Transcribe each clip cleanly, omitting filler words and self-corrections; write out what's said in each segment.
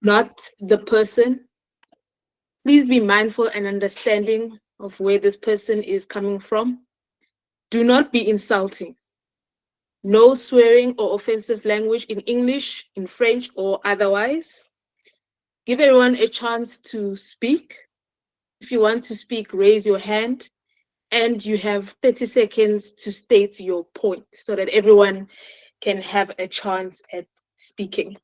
not the person. Please be mindful and understanding of where this person is coming from. Do not be insulting. No swearing or offensive language in English, in French, or otherwise. Give everyone a chance to speak. If you want to speak, raise your hand, and you have 30 seconds to state your point so that everyone can have a chance at speaking.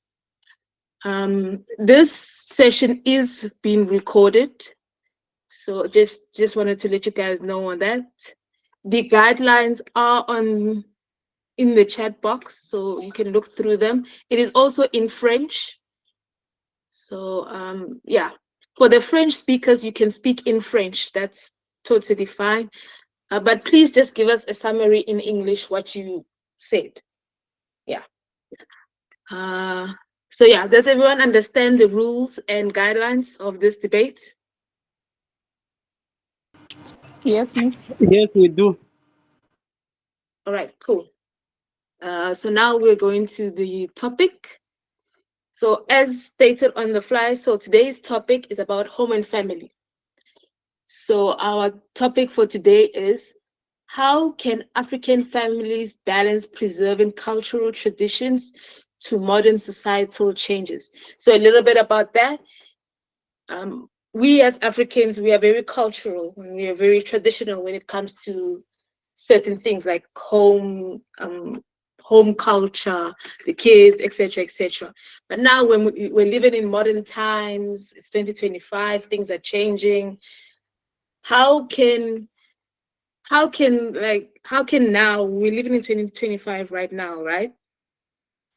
This session is being recorded, so just wanted to let you guys know on that. The guidelines are on in the chat box, so you can look through them. It is also in French. So yeah, for the French speakers, you can speak in French. That's totally fine. But please just give us a summary in English what you said. Yeah. So yeah, does everyone understand the rules and guidelines of this debate? Yes, Miss. Yes, we do. All right, cool. So now we're going to the topic. So as stated on the fly, so today's topic is about home and family. So our topic for today is how can African families balance preserving cultural traditions to modern societal changes? So a little bit about that. We as Africans, we are very cultural and we are very traditional when it comes to certain things like home culture, the kids, etc., etc. But now when we're living in modern times, it's 2025, things are changing. How can how can now we're living in 2025 right now, right?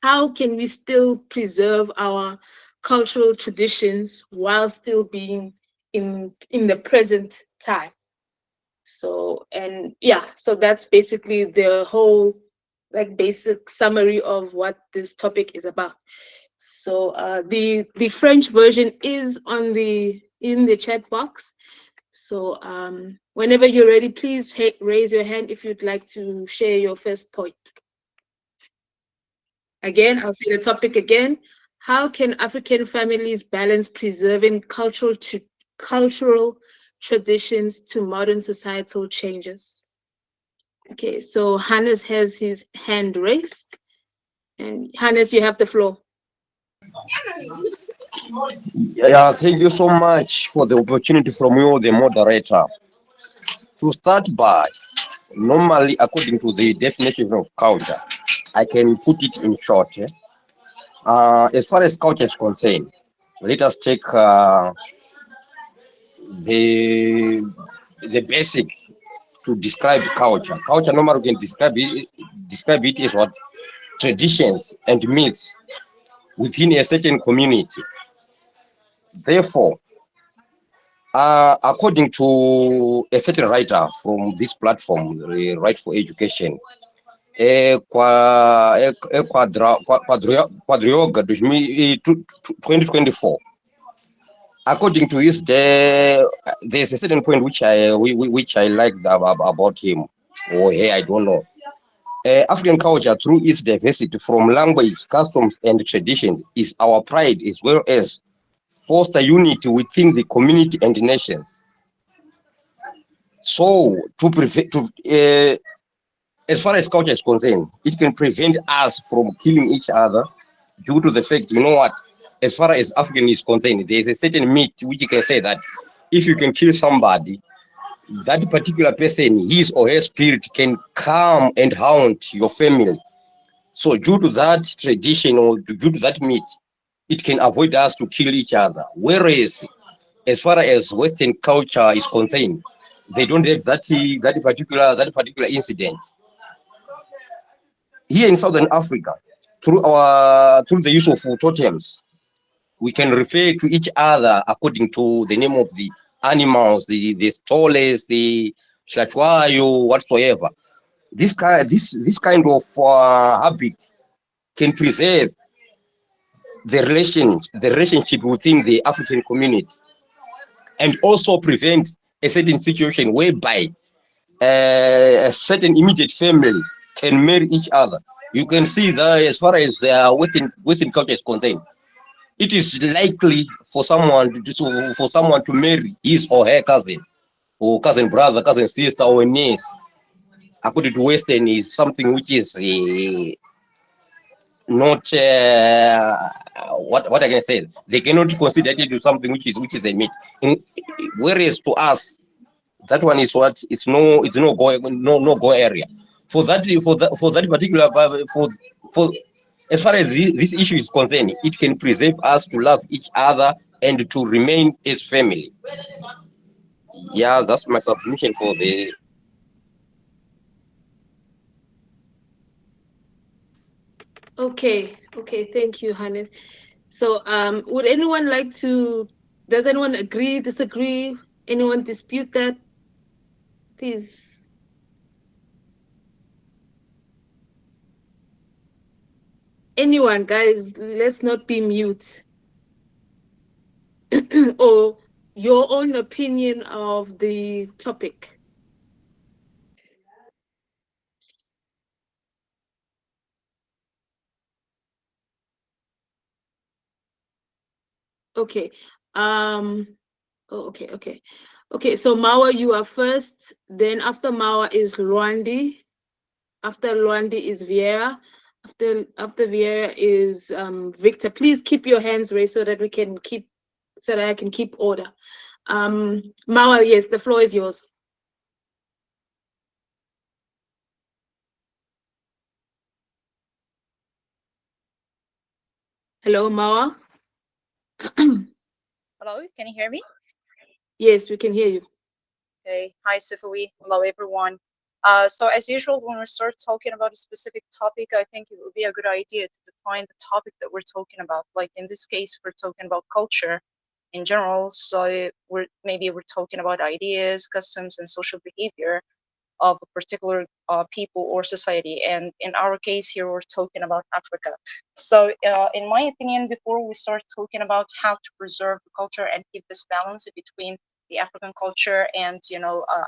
How can we still preserve our cultural traditions while still being in the present time? So, and yeah, so that's basically the whole like basic summary of what this topic is about. So the French version is on the in the chat box. So whenever you're ready, please raise your hand if you'd like to share your first point. Again, I'll say the topic again. How can African families balance preserving cultural traditions to modern societal changes? Okay, so Hannes has his hand raised. And Hannes, you have the floor. Yeah, thank you so much for the opportunity from you, the moderator. To start by, normally, according to the definition of culture, I can put it in short. As far as culture is concerned, let us take the the basic to describe culture. Culture normally we can describe it as what traditions and myths within a certain community. Therefore, according to a certain writer from this platform, the Right for Education, Quadrioga 2024. According to his, there's a certain point which I liked about him or hey, I don't know. African culture, through its diversity from language, customs, and tradition, is our pride as well as foster unity within the community and the nations. So, as far as culture is concerned, it can prevent us from killing each other due to the fact, you know what, as far as African is concerned, there is a certain myth which you can say that if you can kill somebody, that particular person, his or her spirit can come and haunt your family. So due to that tradition or due to that myth, it can avoid us to kill each other. Whereas, as far as Western culture is concerned, they don't have that particular incident. Here in Southern Africa, through the use of totems, we can refer to each other according to the name of the animals, the stoles, the shachwayo, whatsoever. This kind of habit can preserve the relationship within the African community, and also prevent a certain situation whereby a certain immediate family can marry each other. You can see that as far as Western culture is concerned, it is likely for someone to marry his or her cousin, or cousin brother, cousin sister, or a niece. According to Western, is something which is not what I can say. They cannot consider it to something which is a myth. Whereas to us, that one is what it's no go area. For that particular for as far as this issue is concerned, it can preserve us to love each other and to remain as family. Yeah, that's my submission for the. Okay, thank you, Hannes. So, would anyone like to? Does anyone agree, disagree? Anyone dispute that? Please. Anyone, guys, let's not be mute. Or your own opinion of the topic. Okay. Oh, okay. So Mawa, you are first. Then after Mawa is Luandi. After Luandi is Vieira. After Vieira is Victor. Please keep your hands raised so that I can keep order. Mawa, yes, the floor is yours. Hello, Mawa. Hello, can you hear me? Yes, we can hear you. Okay, hi Sifawi, hello everyone. So as usual, when we start talking about a specific topic, I think it would be a good idea to define the topic that we're talking about. Like in this case, we're talking about culture in general. So we're talking about ideas, customs, and social behavior of a particular people or society. And in our case here, we're talking about Africa. So in my opinion, before we start talking about how to preserve the culture and keep this balance between the African culture and,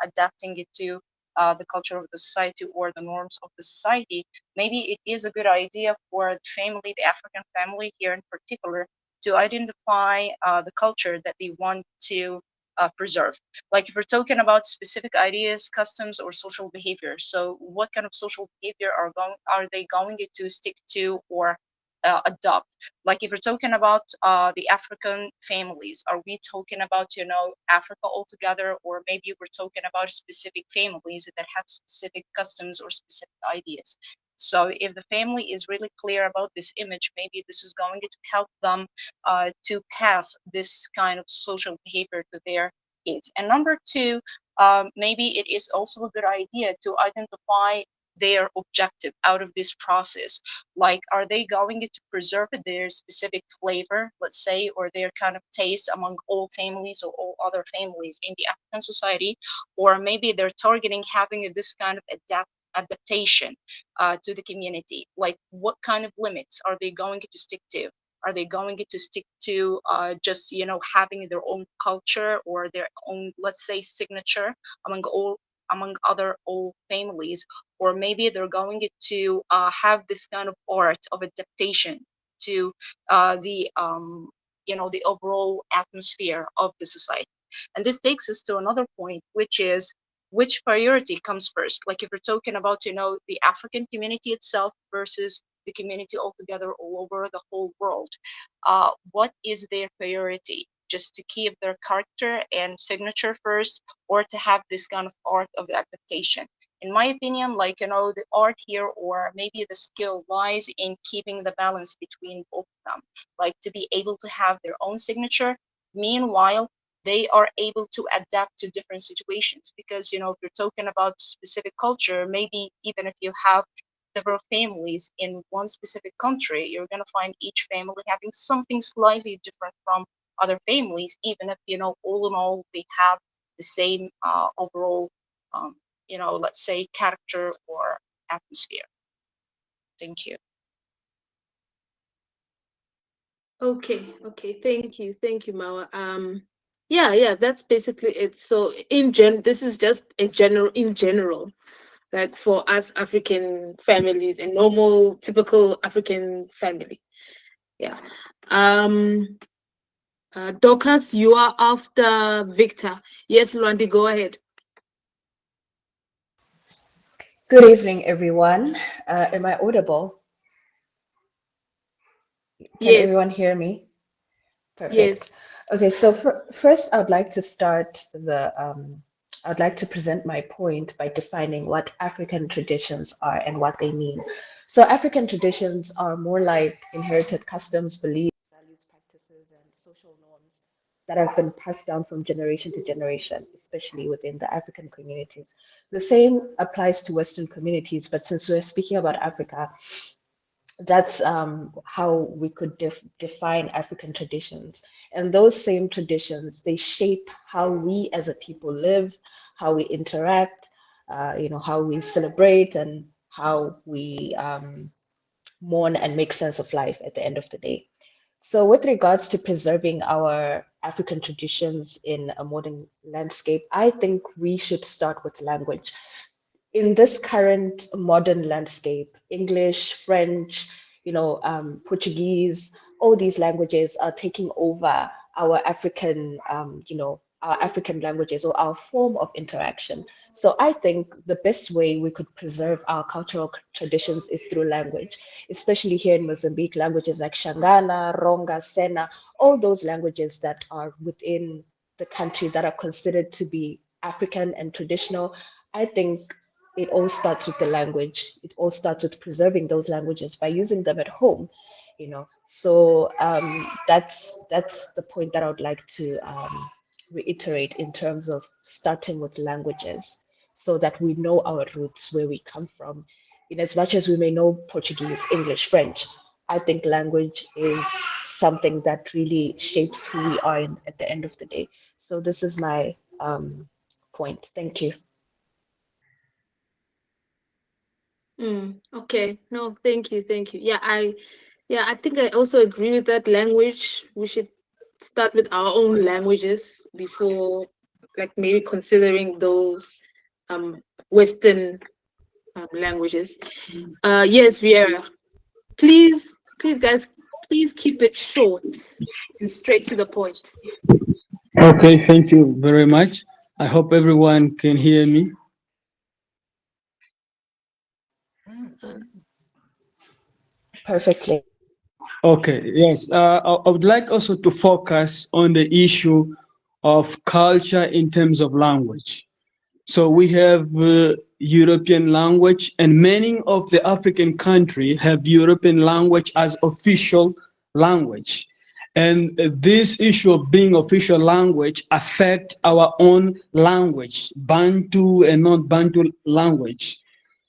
adapting it to the culture of the society or the norms of the society, maybe it is a good idea for the family, the African family here in particular, to identify the culture that they want to preserve. Like if we're talking about specific ideas, customs, or social behavior, so what kind of social behavior are they going to stick to or adopt? Like if we're talking about the African families, are we talking about Africa altogether, or maybe we're talking about specific families that have specific customs or specific ideas? So if the family is really clear about this image, maybe this is going to help them to pass this kind of social behavior to their kids. And number two, maybe it is also a good idea to identify their objective out of this process. Like, are they going to preserve their specific flavor, let's say, or their kind of taste among all families or all other families in the African society? Or maybe they're targeting having this kind of adaptation to the community. Like, what kind of limits are they going to stick to? Are they going to stick to just having their own culture or their own, let's say, signature among other old families? Or maybe they're going to have this kind of art of adaptation to the overall atmosphere of the society. And this takes us to another point, which is which priority comes first. Like if we're talking about the African community itself versus the community altogether all over the whole world, what is their priority? Just to keep their character and signature first, or to have this kind of art of adaptation? In my opinion, the art here, or maybe the skill, lies in keeping the balance between both of them, like to be able to have their own signature, meanwhile they are able to adapt to different situations. Because if you're talking about specific culture, maybe even if you have several families in one specific country, you're going to find each family having something slightly different from other families, even if all in all they have the same overall let's say character or atmosphere. Thank you. Okay, thank you, Mawa. Yeah, that's basically it. So this is just in general, like for us African families, a normal, typical African family. Yeah. Dorcas, you are after Victor. Yes, Luandi, go ahead. Good evening, everyone. Am I audible? Can Yes. everyone hear me? Perfect. Yes. Okay, so first, I'd like to start I'd like to present my point by defining what African traditions are and what they mean. So, African traditions are more like inherited customs, beliefs, values, practices, and social norms that have been passed down from generation to generation, especially within the African communities. The same applies to Western communities, but since we're speaking about Africa, that's how we could define African traditions. And those same traditions, they shape how we as a people live, how we interact, how we celebrate, and how we mourn and make sense of life at the end of the day. So, with regards to preserving our African traditions in a modern landscape, I think we should start with language. In this current modern landscape, English, French, Portuguese, all these languages are taking over our African, our African languages or our form of interaction. So I think the best way we could preserve our cultural traditions is through language, especially here in Mozambique, languages like Shangana, Ronga, Sena, all those languages that are within the country that are considered to be African and traditional. I think it all starts with the language. It all starts with preserving those languages by using them at home. So that's the point that I would like to reiterate in terms of starting with languages, so that we know our roots, where we come from. In as much as we may know Portuguese, English, French, I think language is something that really shapes who we are at the end of the day. So this is my point. Thank you. Okay. No, thank you. Yeah, I think I also agree with that. Language, we should start with our own languages before, like, maybe considering those Western languages. Yes, Vieira. Please, guys, please keep it short and straight to the point. Okay, thank you very much. I hope everyone can hear me. Perfectly. Okay, yes. I would like also to focus on the issue of culture in terms of language. So we have European language, and many of the African countries have European language as official language. And this issue of being official language affect our own language, Bantu and non-Bantu language.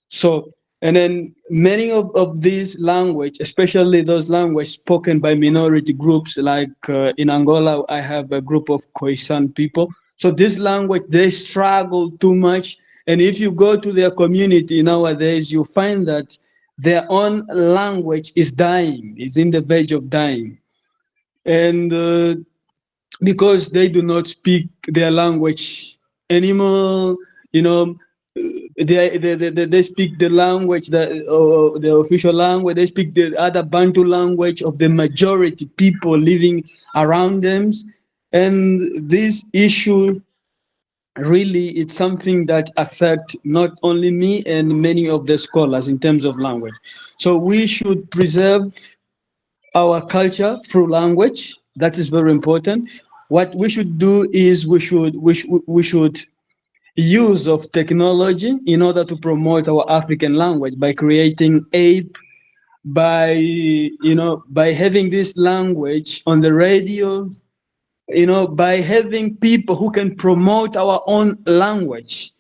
So, and then many of these language, especially those language spoken by minority groups, like in Angola, I have a group of Khoisan people. So this language, they struggle too much. And if you go to their community nowadays, you find that their own language is dying, is in the verge of dying. And because they do not speak their language anymore, you know, they speak the language that the official language. They speak the other Bantu language of the majority people living around them, and this issue really it's something that affect not only me and many of the scholars in terms of language. So we should preserve our culture through language. That is very important. What we should do is we should use of technology in order to promote our African language by creating app, by having this language on the radio, by having people who can promote our own language,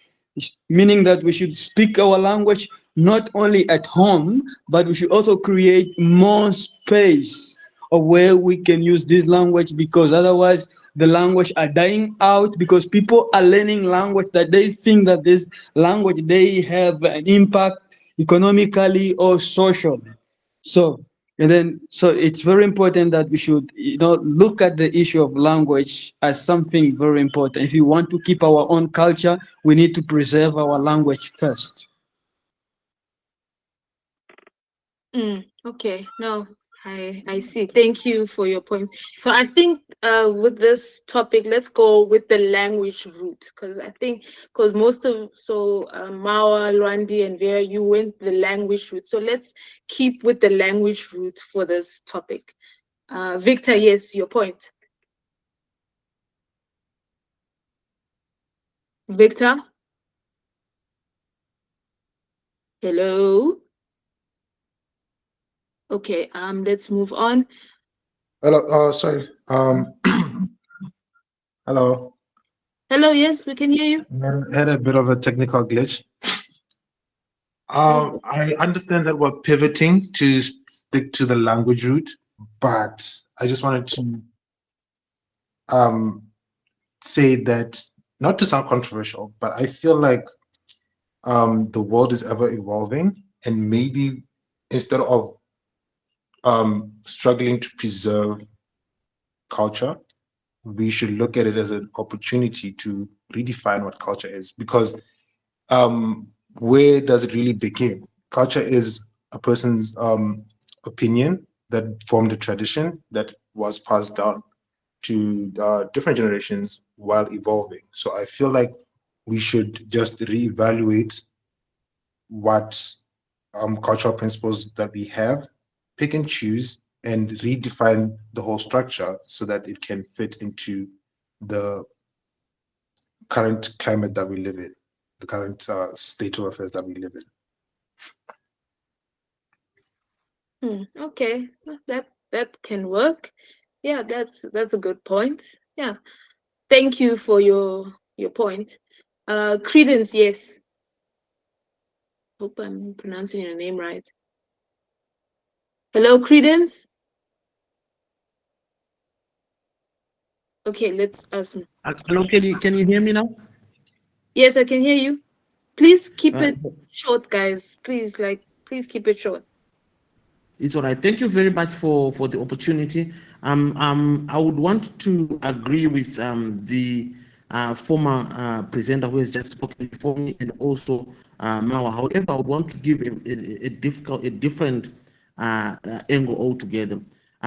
meaning that we should speak our language not only at home, but we should also create more space of where we can use this language, because otherwise the language are dying out, because people are learning language that they think that this language they have an impact economically or socially. So it's very important that we should, look at the issue of language as something very important. If you want to keep our own culture, we need to preserve our language first. Okay. No, I see. Thank you for your points. So I think with this topic, let's go with the language route, because I think most of Mawa, Luandi, and Vera, you went the language route. So let's keep with the language route for this topic. Victor, yes, your point. Victor? Hello? Okay, let's move on. Hello. Oh, sorry. Hello. Hello, yes, we can hear you. Had a bit of a technical glitch. I understand that we're pivoting to stick to the language route, but I just wanted to say that, not to sound controversial, but I feel like the world is ever evolving, and maybe instead of struggling to preserve culture, we should look at it as an opportunity to redefine what culture is, because where does it really begin? Culture is a person's opinion that formed a tradition that was passed down to different generations while evolving. So I feel like we should just reevaluate what cultural principles that we have, pick and choose, and redefine the whole structure so that it can fit into the current climate that we live in, the current state of affairs that we live in. Okay, that can work. Yeah, that's a good point. Yeah, thank you for your point. Credence, yes. Hope I'm pronouncing your name right. Hello, Credence. Okay, let's ask. Hello, can you hear me now? Yes, I can hear you. Please keep it short, guys. Please keep it short. It's all right. Thank you very much for the opportunity. I would want to agree with the former presenter who has just spoken before me, and also Mawa. However, I would want to give a different angle altogether.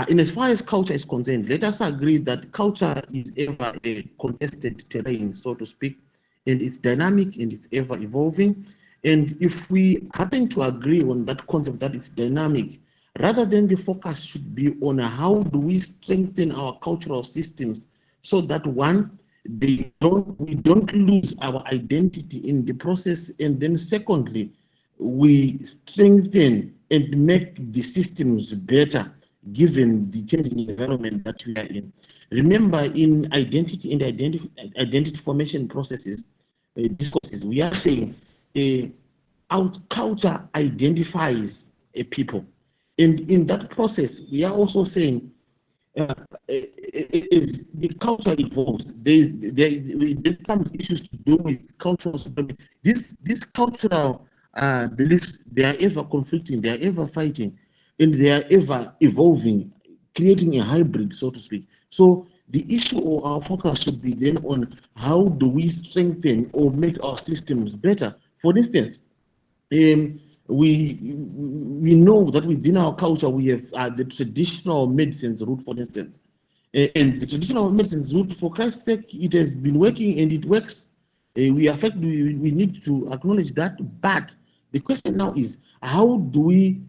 In as far as culture is concerned, let us agree that culture is ever a contested terrain, so to speak, and it's dynamic and it's ever evolving. And if we happen to agree on that concept that it's dynamic, rather than the focus should be on how do we strengthen our cultural systems so that we don't lose our identity in the process, and then secondly, we strengthen and make the systems better given the changing environment that we are in. Remember, in identity formation processes, discourses, we are saying our culture identifies a people. And in that process, we are also saying as the culture evolves, there comes issues to do with cultural supremacy. These cultural beliefs, they are ever conflicting, they are ever fighting, and they are ever evolving, creating a hybrid, so to speak. So the issue or our focus should be then on how do we strengthen or make our systems better. For instance, we know that within our culture we have the traditional medicines route, for instance, and the traditional medicines route, for Christ's sake, it has been working and it works. We need to acknowledge that, but the question now is how do we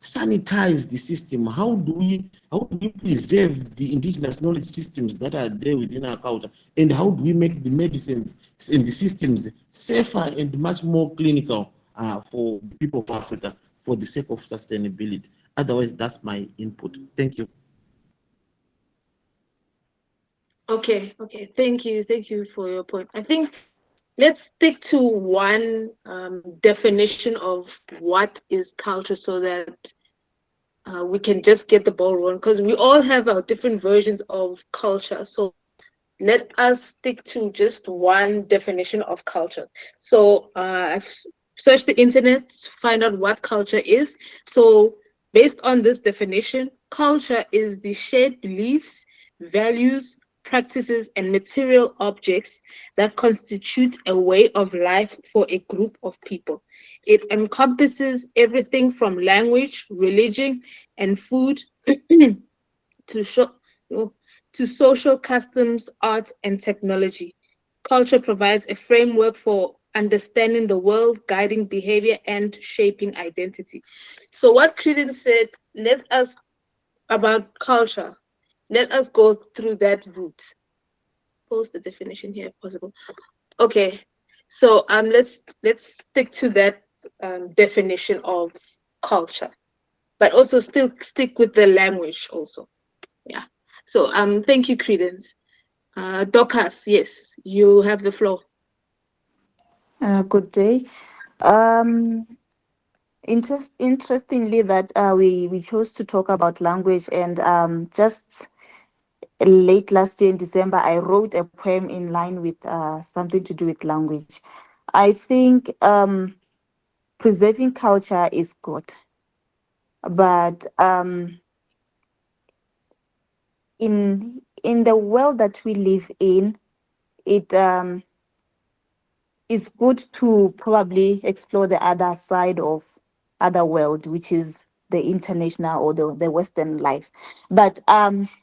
sanitize the system? How do we preserve the indigenous knowledge systems that are there within our culture? And how do we make the medicines and the systems safer and much more clinical for the people of Africa for the sake of sustainability? Otherwise, that's my input. Thank you. Okay, thank you for your point. I think let's stick to one definition of what is culture so that we can just get the ball rolling, because we all have our different versions of culture. So let us stick to just one definition of culture. So I've searched the internet to find out what culture is. So based on this definition, culture is the shared beliefs, values, practices, and material objects that constitute a way of life for a group of people. It encompasses everything from language, religion, and food to to social customs, art, and technology. Culture provides a framework for understanding the world, guiding behavior, and shaping identity. So, what Credence said, let us about culture. Let us go through that route. Post the definition here if possible. Okay, so let's stick to that definition of culture, but also still stick with the language also. Yeah. So thank you, Credence. Dorcas, yes, you have the floor. Good day. Interestingly, that we chose to talk about language, and just late last year in December, I wrote a poem in line with something to do with language. I think preserving culture is good, but in the world that we live in, it it's good to probably explore the other side of other world, which is the international or the Western life. But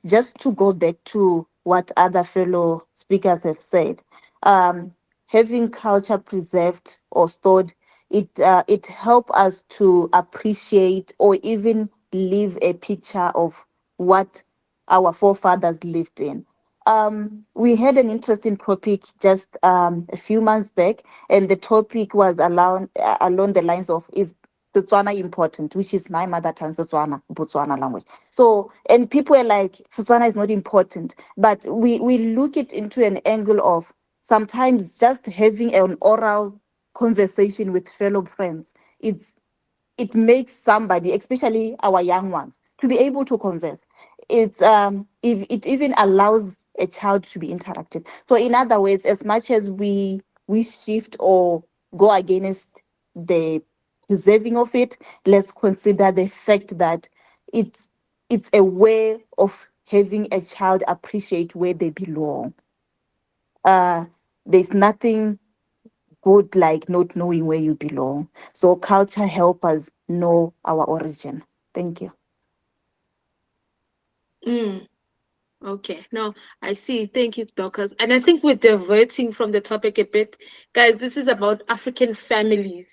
just to go back to what other fellow speakers have said, having culture preserved or stored, it help us to appreciate or even live a picture of what our forefathers lived in. We had an interesting topic just a few months back, and the topic was along the lines of, is Setswana important, which is my mother tongue, Setswana, Botswana language. So, and people are like, Setswana is not important, but we look it into an angle of sometimes just having an oral conversation with fellow friends. It makes somebody, especially our young ones, to be able to converse. It's if it even allows a child to be interactive. So in other words, as much as we shift or go against the preserving of it, let's consider the fact that it's a way of having a child appreciate where they belong. There's nothing good like not knowing where you belong. So culture help us know our origin. Thank you. Mm, okay, no, I see. Thank you, Dorcas. And I think we're diverting from the topic a bit. Guys, this is about African families.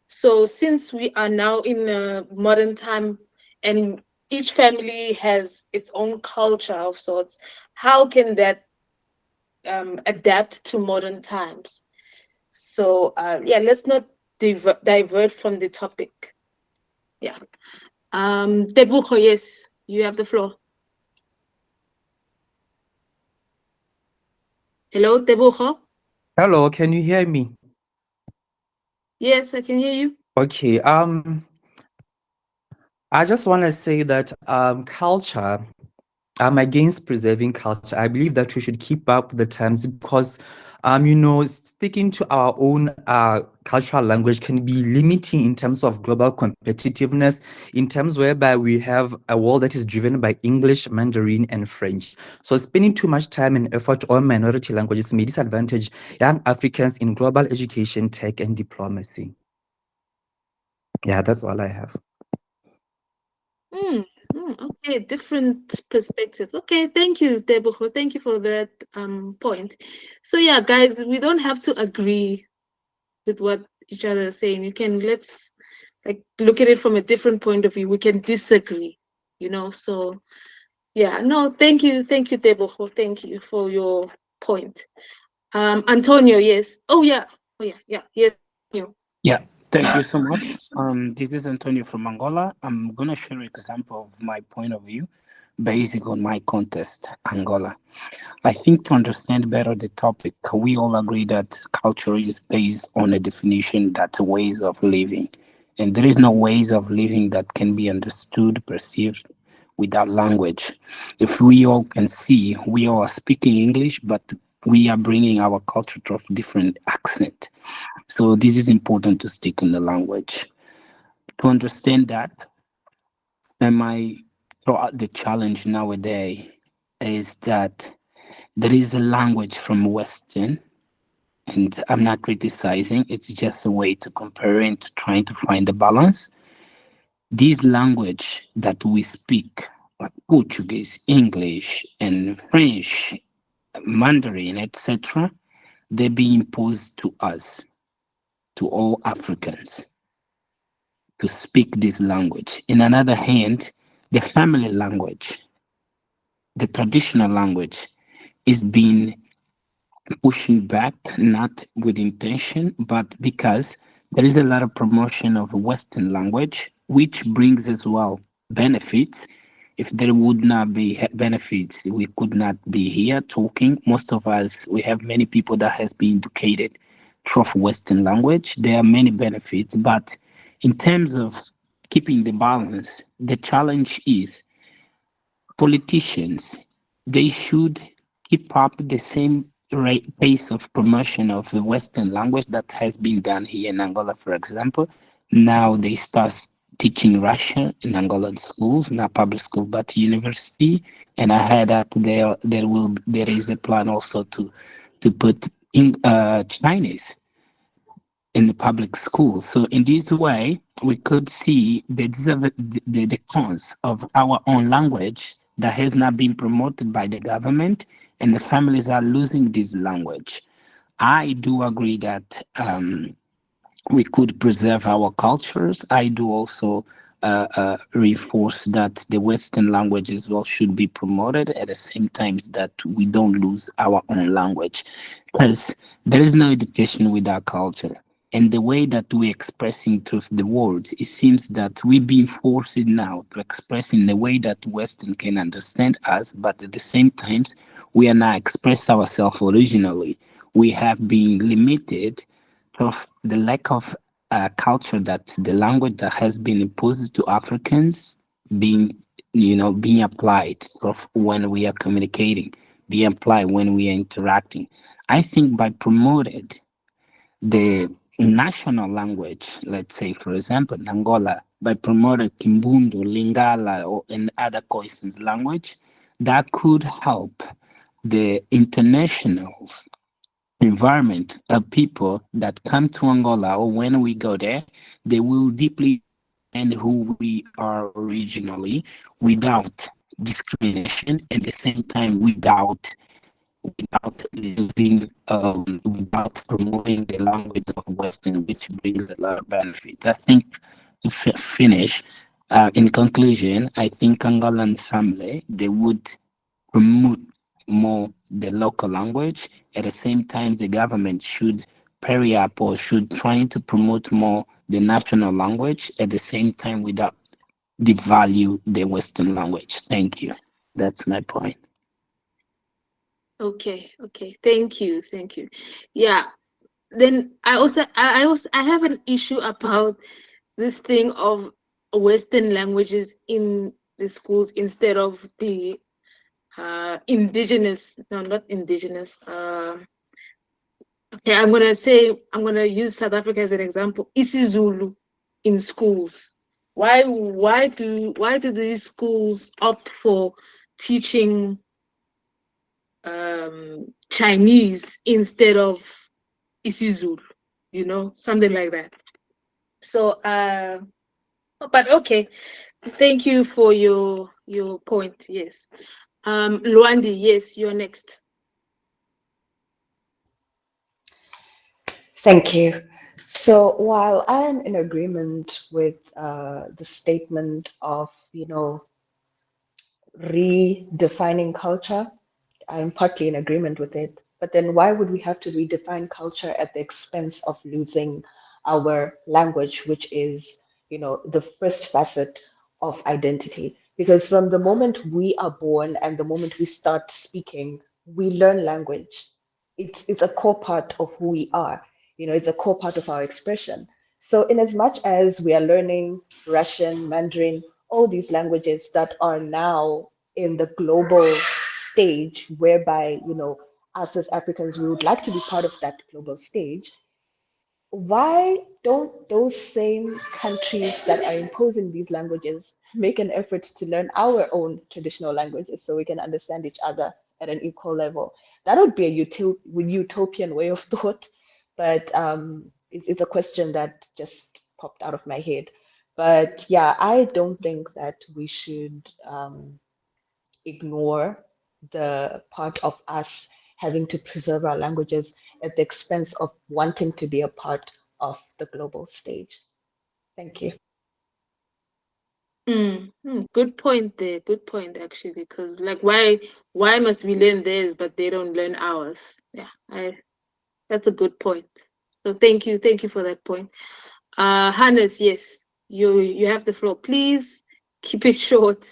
So since we are now in a modern time and each family has its own culture of sorts, how can that adapt to modern times? So yeah, let's not divert from the topic. Yeah. Tebucho, yes, you have the floor. Hello, Tebucho. Hello, can you hear me? Yes, I can hear you. Okay. I just want to say that culture, I'm against preserving culture. I believe that we should keep up with the times because sticking to our own cultural language can be limiting in terms of global competitiveness, in terms whereby we have a world that is driven by English, Mandarin, and French. So spending too much time and effort on minority languages may disadvantage young Africans in global education, tech, and diplomacy. Yeah, that's all I have. Okay, different perspective. Okay, thank you, Tebucho. Thank you for that point. So yeah, guys, we don't have to agree with what each other is saying. Let's like look at it from a different point of view. We can disagree, So yeah, no, thank you, Tebucho. Thank you for your point. Antonio, yes. Oh yeah, yes. You. Yeah, thank you so much. This is Antonio from Angola. I'm gonna share an example of my point of view based on my context, Angola. I think to understand better the topic, we all agree that culture is based on a definition that ways of living. And there is no ways of living that can be understood, perceived without language. If we all can see, we all are speaking English, but we are bringing our culture to a different accent. So this is important to stick in the language. To understand that, and the challenge nowadays is that there is a language from Western, and I'm not criticizing, it's just a way to compare and to trying to find a balance. This language that we speak, like Portuguese, English, and French, Mandarin, etc., they be imposed to us, to all Africans, to speak this language. In another hand, the family language, the traditional language, is being pushing back, not with intention, but because there is a lot of promotion of Western language, which brings as well benefits. If there would not be benefits, we could not be here talking. Most of us, we have many people that has been educated through Western language. There are many benefits, but in terms of keeping the balance, the challenge is politicians, they should keep up the same rate, pace of promotion of the Western language that has been done here in Angola, for example. Now they start teaching Russian in Angolan schools, not public school, but university. And I heard that there is a plan also to put in Chinese in the public schools. So in this way, we could see the cons of our own language that has not been promoted by the government, and the families are losing this language. I do agree that we could preserve our cultures. I do also reinforce that the Western language as well should be promoted at the same time that we don't lose our own language, because there is no education without culture. And the way that we expressing through the words, it seems that we've been forced now to express in the way that Western can understand us, but at the same times, we are not express ourselves originally. We have been limited of the lack of culture, that the language that has been imposed to Africans being, being applied of when we are communicating, being applied when we are interacting. I think by promoted the national language, let's say, for example, in Angola, by promoting Kimbundu, Lingala, or in other Khoisan's language, that could help the international environment of people that come to Angola, or when we go there, they will deeply understand who we are originally without discrimination, at the same time without losing, without promoting the language of Western, which brings a lot of benefits. I think to finish, in conclusion, I think Angolan family, they would promote more the local language. At the same time, the government should hurry up or should try to promote more the national language at the same time without devalue the Western language. Thank you. That's my point. Okay, thank you. Yeah, then I have an issue about this thing of Western languages in the schools instead of the indigenous, no, not indigenous. Okay, I'm gonna use South Africa as an example. isiZulu in schools. Why do these schools opt for teaching Chinese instead of isiZulu? Something like that. So but okay, thank you for your point. Yes. Luandi, yes, you're next. Thank you. So while I am in agreement with the statement of, redefining culture, I'm partly in agreement with it. But then why would we have to redefine culture at the expense of losing our language, which is, the first facet of identity? Because from the moment we are born and the moment we start speaking, we learn language. It's a core part of who we are. It's a core part of our expression. So in as much as we are learning Russian, Mandarin, all these languages that are now in the global stage, whereby, us as Africans, we would like to be part of that global stage, why don't those same countries that are imposing these languages make an effort to learn our own traditional languages so we can understand each other at an equal level. That would be a utopian way of thought, but it's a question that just popped out of my head. But yeah, I don't think that we should ignore the part of us having to preserve our languages at the expense of wanting to be a part of the global stage. Thank you. Good point there. Good point actually, because like why must we learn theirs but they don't learn ours? Yeah, that's a good point. So thank you for that point. Hannes, yes, you have the floor. Please keep it short.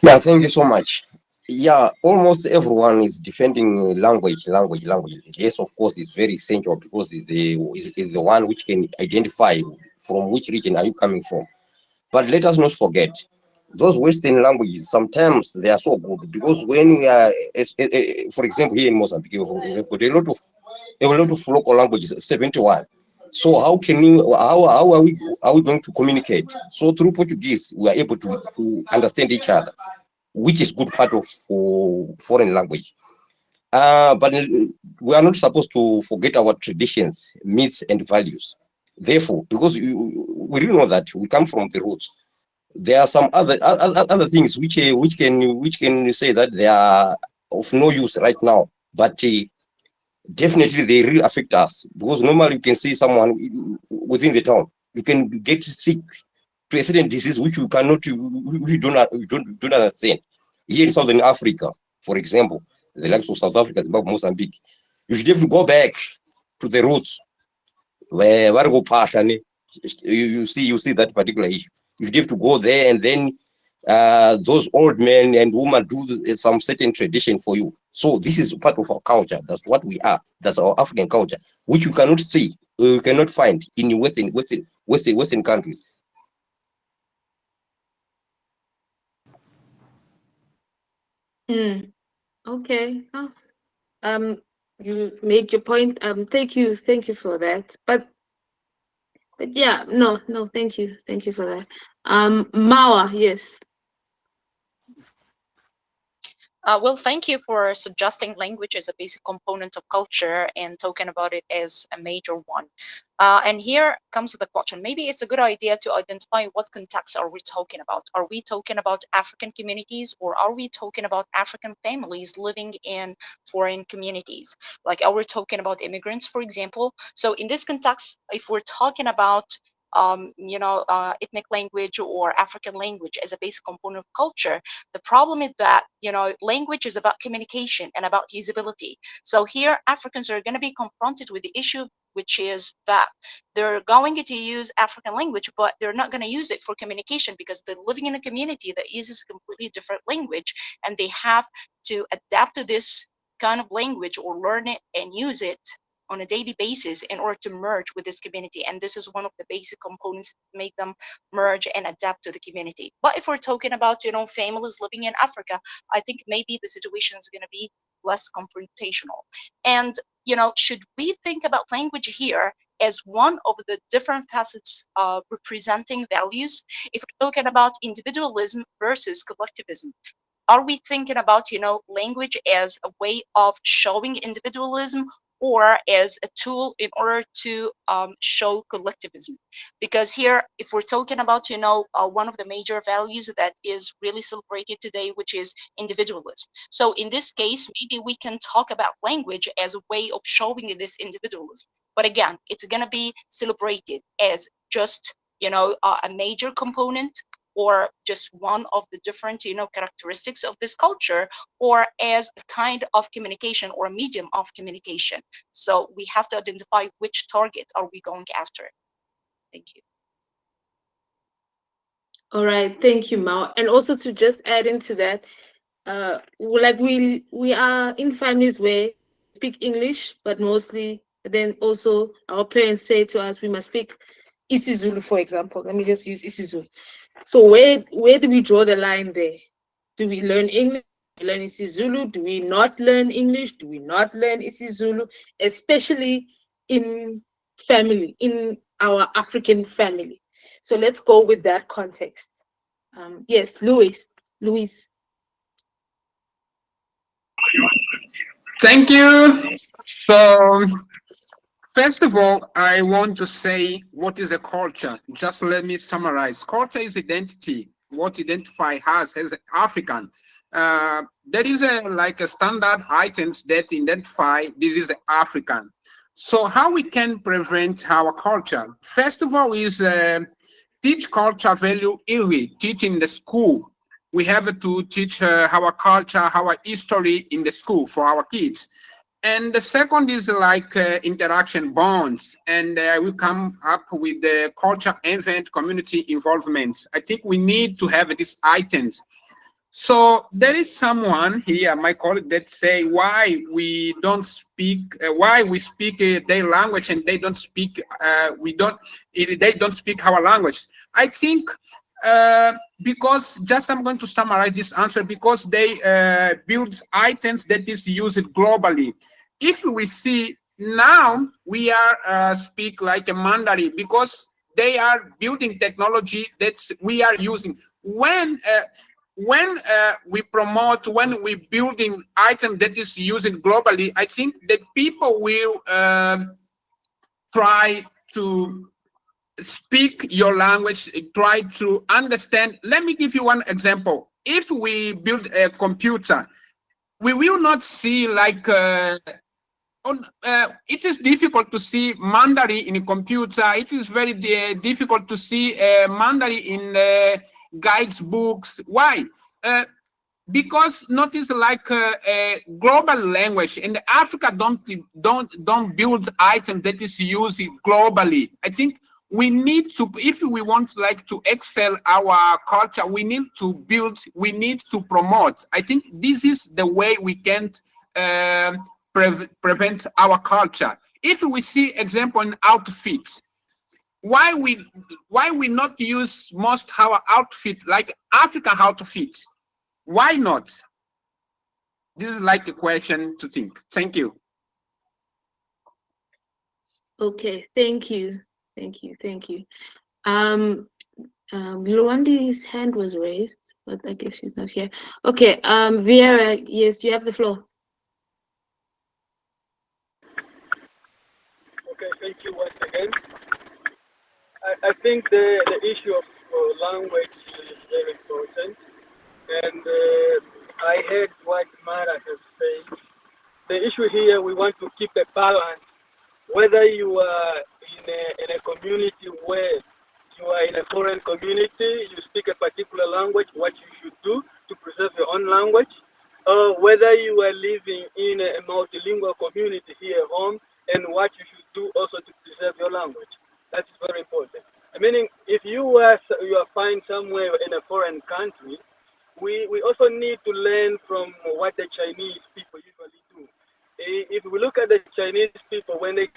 Yeah, thank you so much. Yeah, almost everyone is defending language. Yes, of course, it's very essential because it's the one which can identify from which region are you coming from. But let us not forget, those Western languages, sometimes they are so good because when we are, for example, here in Mozambique, we've got a lot of local languages, 71. So how can how are we going to communicate? So through Portuguese, we are able to understand each other, which is good part of foreign language. But we are not supposed to forget our traditions, myths, and values. Therefore, because we really know that we come from the roots, there are some other things which can say that they are of no use right now, but definitely they really affect us, because normally you can see someone within the town, you can get sick to a certain disease which we don't understand. Here in Southern Africa, for example, the likes of South Africa, Zimbabwe, Mozambique, you should have to go back to the roots where go past, and you see that particular issue. You should have to go there, and then those old men and women do some certain tradition for you. So this is part of our culture. That's what we are. That's our African culture, which you cannot see, you cannot find in Western countries. Okay. You make your point. Thank you for that. But yeah, no, thank you for that. Mawa, yes. Well, thank you for suggesting language as a basic component of culture and talking about it as a major one. And here comes the question. Maybe it's a good idea to identify what context are we talking about. Are we talking about African communities, or are we talking about African families living in foreign communities? Like, are we talking about immigrants, for example? So in this context, if we're talking about ethnic language or African language as a basic component of culture, the problem is that, language is about communication and about usability. So here, Africans are going to be confronted with the issue, which is that they're going to use African language, but they're not going to use it for communication because they're living in a community that uses a completely different language, and they have to adapt to this kind of language or learn it and use it on a daily basis in order to merge with this community. And this is one of the basic components that make them merge and adapt to the community. But if we're talking about, families living in Africa, I think maybe the situation is going to be less confrontational. And, should we think about language here as one of the different facets of representing values? If we're talking about individualism versus collectivism, are we thinking about, language as a way of showing individualism, or as a tool in order to show collectivism? Because here, if we're talking about, one of the major values that is really celebrated today, which is individualism. So in this case, maybe we can talk about language as a way of showing this individualism. But again, it's going to be celebrated as just, a major component, or just one of the different, characteristics of this culture, or as a kind of communication or a medium of communication. So we have to identify which target are we going after. Thank you. All right, thank you, Mao. And also to just add into that, like we are in families where we speak English, but mostly then also our parents say to us we must speak isiZulu, for example. Let me just use isiZulu. So where do we draw the line there? Do we learn English? Do we learn isiZulu? Do we not learn English? Do we not learn isiZulu? Especially in family, in our African family. So let's go with that context. Yes, Louis. Thank you. So, first of all, I want to say what is a culture. Just let me summarize. Culture is identity, what identify us as African. There is like a standard items that identify this is African. So how we can prevent our culture? First of all is teach culture value early, teach in the school. We have to teach our culture, our history in the school for our kids. And the second is like interaction bonds, and we come up with the culture event community involvement. I think we need to have these items. So there is someone here, my colleague, that say why we don't speak, why we speak their language and they don't speak, they don't speak our language. I think because just I'm going to summarize this answer because they build items that is used globally. If we see now we are speak like a Mandarin because they are building technology that we are using. When we promote, when we building item that is used globally, I think that people will try to speak your language, try to understand. Let me give you one example. If we build a computer, we will not see like it is difficult to see Mandarin in a computer. It is very difficult to see Mandarin in guides books. Why? Because not is like a global language, and Africa don't build item that is used globally. I think we need to, if we want like to excel our culture, we need to build, we need to promote. I think this is the way we can prevent our culture. If we see example in outfits, why we not use most our outfit like African outfit? Why not? This is like a question to think. Thank you. Okay, thank you. Luandi's hand was raised, but I guess she's not here. Okay, Vieira, yes, you have the floor. Okay, thank you once again. I think the issue of language is very important, and I heard what Mara has said. The issue here, we want to keep a balance. Whether you are in a community where you are in a foreign community, you speak a particular language, what you should do to preserve your own language, or whether you are living in a multilingual community here at home, and what you should do also to preserve your language. That's very important. Meaning, if you are found somewhere in a foreign country, we also need to learn from what the Chinese people usually do. If we look at the Chinese people, when they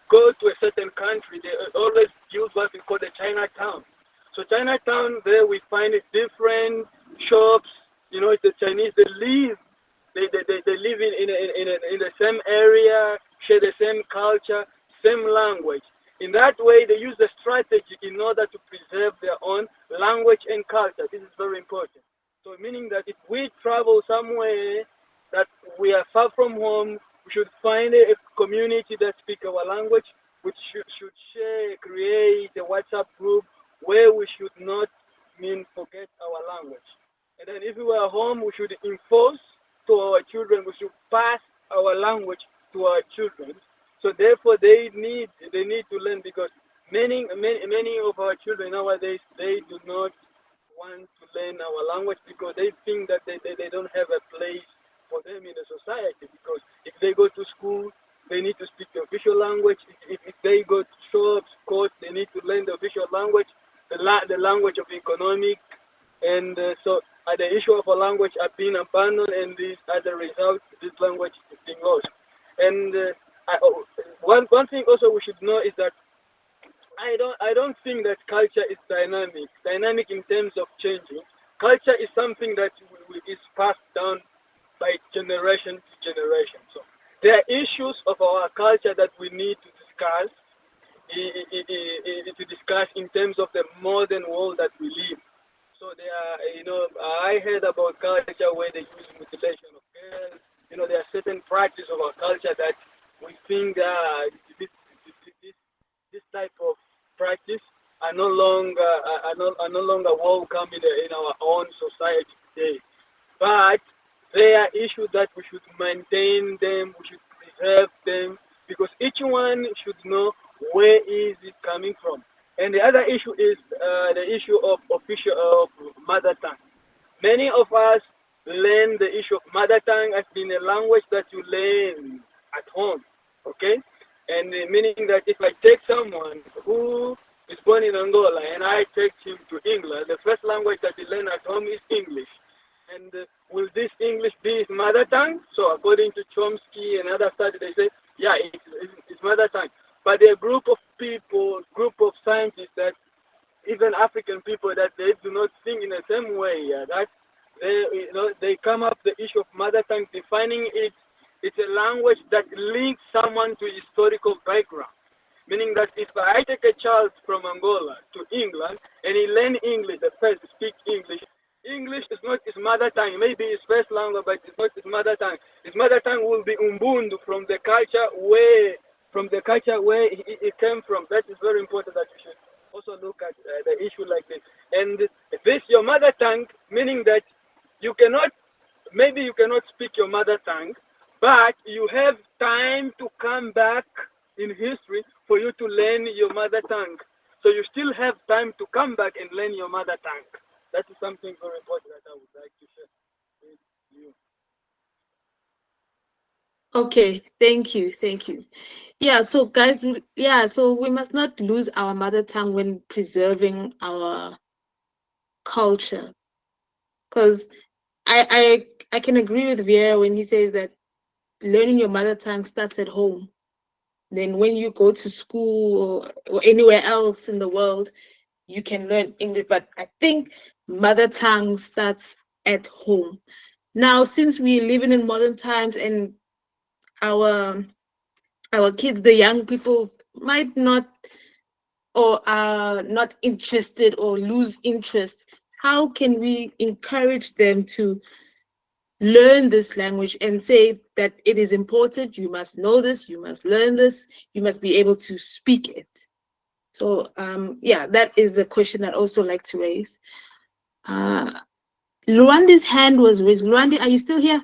go to a certain country, they always use what we call the Chinatown. So Chinatown, there we find different shops. You know, the Chinese, they live in the same area, share the same culture, same language. In that way, they use the strategy in order to preserve their own language and culture. This is very important. So meaning that if we travel somewhere that we are far from home, we should find a community that speaks our language, which should share, create a WhatsApp group where we should not forget our language. And then if we are home, we should enforce to our children, we should pass our language to our children. So therefore, they need to learn, because many of our children nowadays, they do not want to learn our language because they think that they don't have a place for them in the society. Because if they go to school, they need to speak the official language. If they go to shops, courts, they need to learn the official language, the language of economic. And so the issue of a language are being abandoned, and as a result, this language is being lost. And one thing also we should know is that I don't think that culture is dynamic in terms of changing. Culture is something that is passed down by generation to generation. So there are issues of our culture that we need to discuss in terms of the modern world that we live. So there are, I heard about culture where they use mutilation of girls, there are certain practice of our culture that we think this type of practice are no longer welcome in our own society today. But they are issues that we should maintain them, we should preserve them, because each one should know where is it coming from. And the other issue is the issue of mother tongue. Many of us learn the issue of mother tongue as being a language that you learn at home, okay? And meaning that if I take someone who is born in Angola and I take him to England, the first language that he learn at home is English. And will this English be his mother tongue? So according to Chomsky and other studies, they say, yeah, it's mother tongue. But there are a group of people, group of scientists that even African people that they do not think in the same way. That they come up the issue of mother tongue, defining it. It's a language that links someone to historical background. Meaning that if I take a child from Angola to England and he learn English, the first speak English, English is not his mother tongue. Maybe his first language, but it's not his mother tongue. His mother tongue will be Ubuntu from the culture where it came from. That is very important that you should also look at the issue like this. And this your mother tongue, meaning that you cannot speak your mother tongue, but you have time to come back in history for you to learn your mother tongue. So you still have time to come back and learn your mother tongue. That is something very important that I would like to share with you. Okay, thank you. Yeah, so guys, so we must not lose our mother tongue when preserving our culture. Because I can agree with Vieira when he says that learning your mother tongue starts at home. Then when you go to school or anywhere else in the world, you can learn English. But I think mother tongue starts at home. Now, since we're living in modern times and our kids, the young people, might not or are not interested or lose interest, how can we encourage them to learn this language and say that it is important, you must know this, you must learn this, you must be able to speak it? So that is a question I'd also like to raise. Luandi's hand was raised. Luandi, are you still here?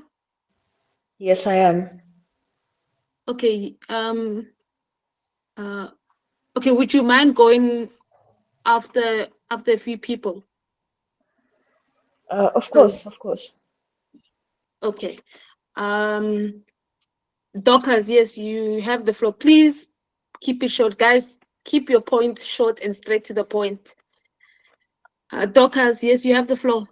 Yes, I am. Okay. Okay, would you mind going after a few people? Of course. Okay. Dorcas, yes, you have the floor. Please keep it short, guys. Keep your point short and straight to the point. Dorcas, yes, you have the floor.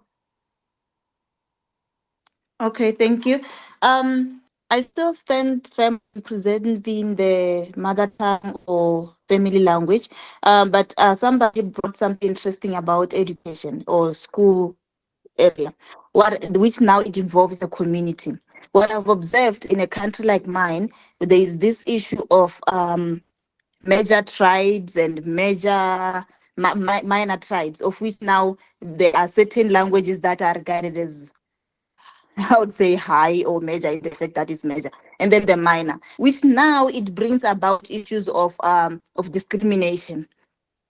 Okay, thank you. I still stand firm in preserving the mother tongue or family language, but somebody brought something interesting about education or school area, which now it involves the community. What I've observed in a country like mine, there is this issue of major tribes and minor tribes, of which now there are certain languages that are regarded as, I would say, high or major, in the fact that is major, and then the minor, which now it brings about issues of discrimination,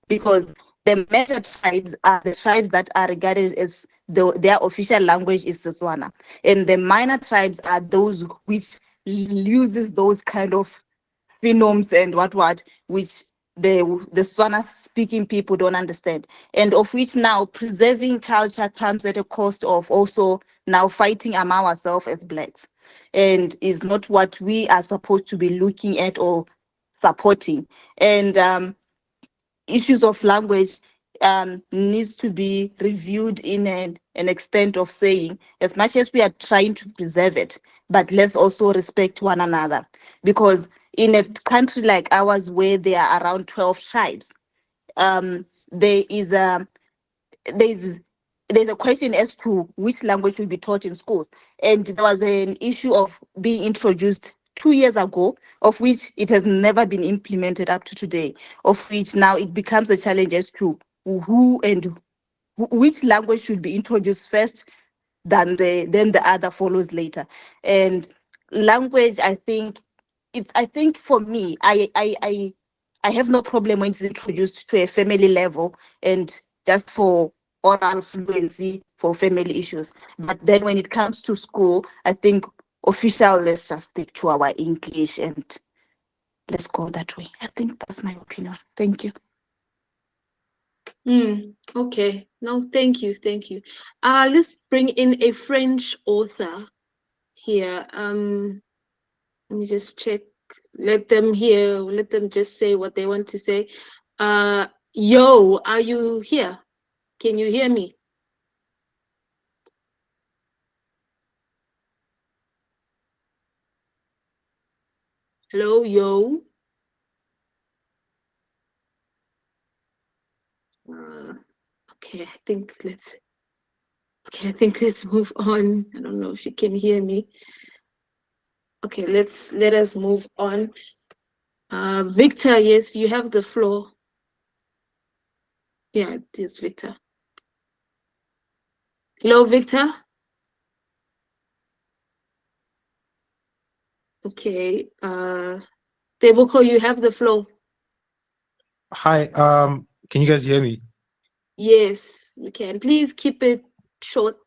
because the major tribes are the tribes that are regarded as their official language is Setswana, and the minor tribes are those which uses those kind of phonemes and what which the Setswana speaking people don't understand, and of which now preserving culture comes at a cost of also now fighting among ourselves as Blacks, and is not what we are supposed to be looking at or supporting. And issues of language needs to be reviewed in an extent of saying, as much as we are trying to preserve it, but let's also respect one another, because in a country like ours where there are around 12 tribes, there's a question as to which language should be taught in schools. And there was an issue of being introduced 2 years ago, of which it has never been implemented up to today, of which now it becomes a challenge as to which language should be introduced first, then the other follows later. And language, I think for me, I have no problem when it's introduced to a family level and just for oral fluency for family issues. But then when it comes to school, I think official, let's just stick to our English and let's go that way. I think that's my opinion. Thank you. Okay. No, thank you. Thank you. Let's bring in a French author here. Let me just check. Let them just say what they want to say. Yo, are you here? Can you hear me? Hello, yo. Okay, I think let's move on. I don't know if she can hear me. Okay, let us move on. Victor, yes, you have the floor. Yeah, it is Victor. Hello, Victor. Okay, Tebogo, you have the floor. Hi, can you guys hear me? Yes, we can. Please keep it short.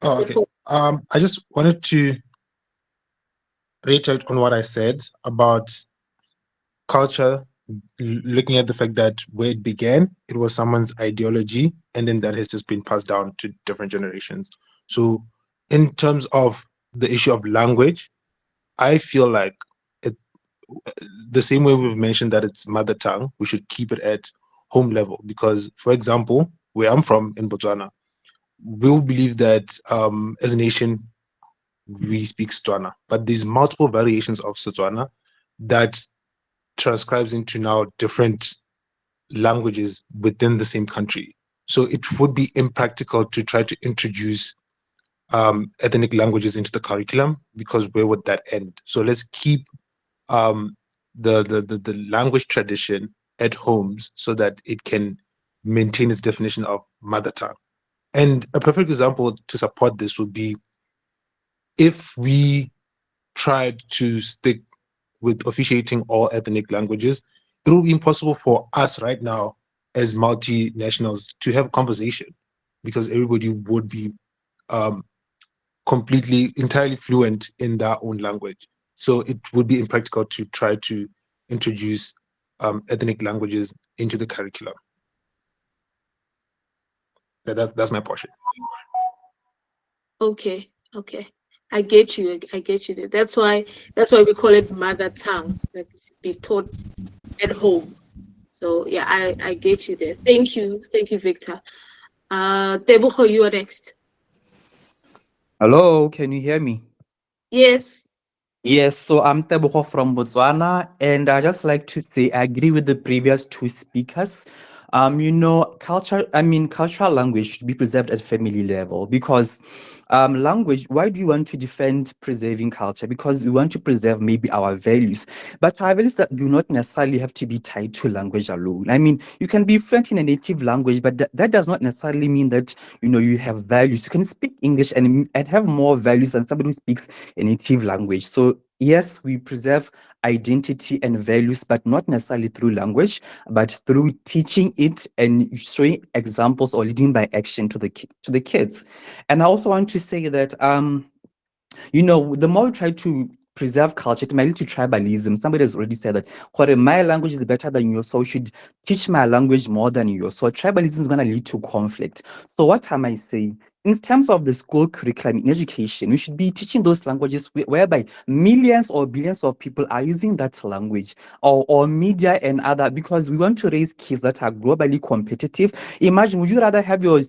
Oh, okay. I just wanted to reiterate on what I said about culture, looking at the fact that where it began, it was someone's ideology, and then that has just been passed down to different generations. So, in terms of the issue of language, I feel like it, the same way we've mentioned that it's mother tongue, we should keep it at home level. Because, for example, where I'm from in Botswana, we'll believe that as a nation, we speak Setswana, but there's multiple variations of Setswana that transcribes into now different languages within the same country. So it would be impractical to try to introduce ethnic languages into the curriculum, because where would that end? So let's keep the language tradition at homes so that it can maintain its definition of mother tongue. And a perfect example to support this would be if we tried to stick with officiating all ethnic languages, it will be impossible for us right now as multinationals to have conversation, because everybody would be entirely fluent in their own language. So it would be impractical to try to introduce ethnic languages into the curriculum. That's my portion. Okay, okay. I get you. I get you. That's why we call it mother tongue. Like it should be taught at home. So yeah, I get you there. Thank you, Victor. Tebogo, you are next. Hello, can you hear me? Yes. Yes, so I'm Tebogo from Botswana, and I just like to say I agree with the previous two speakers. Cultural language should be preserved at family level, because language, why do you want to defend preserving culture? Because we want to preserve maybe our values, but our values that do not necessarily have to be tied to language alone. I mean, you can be fluent in a native language, but that does not necessarily mean that you have values. You can speak English and have more values than somebody who speaks a native language. So yes, we preserve identity and values, but not necessarily through language, but through teaching it and showing examples or leading by action to the kids. And I also want to say that the more we try to preserve culture, it might lead to tribalism. Somebody has already said that my language is better than yours, so we should teach my language more than yours. So tribalism is going to lead to conflict. So what am I saying? In terms of the school curriculum in education, we should be teaching those languages whereby millions or billions of people are using that language, or media and other, because we want to raise kids that are globally competitive. Imagine, would you rather have your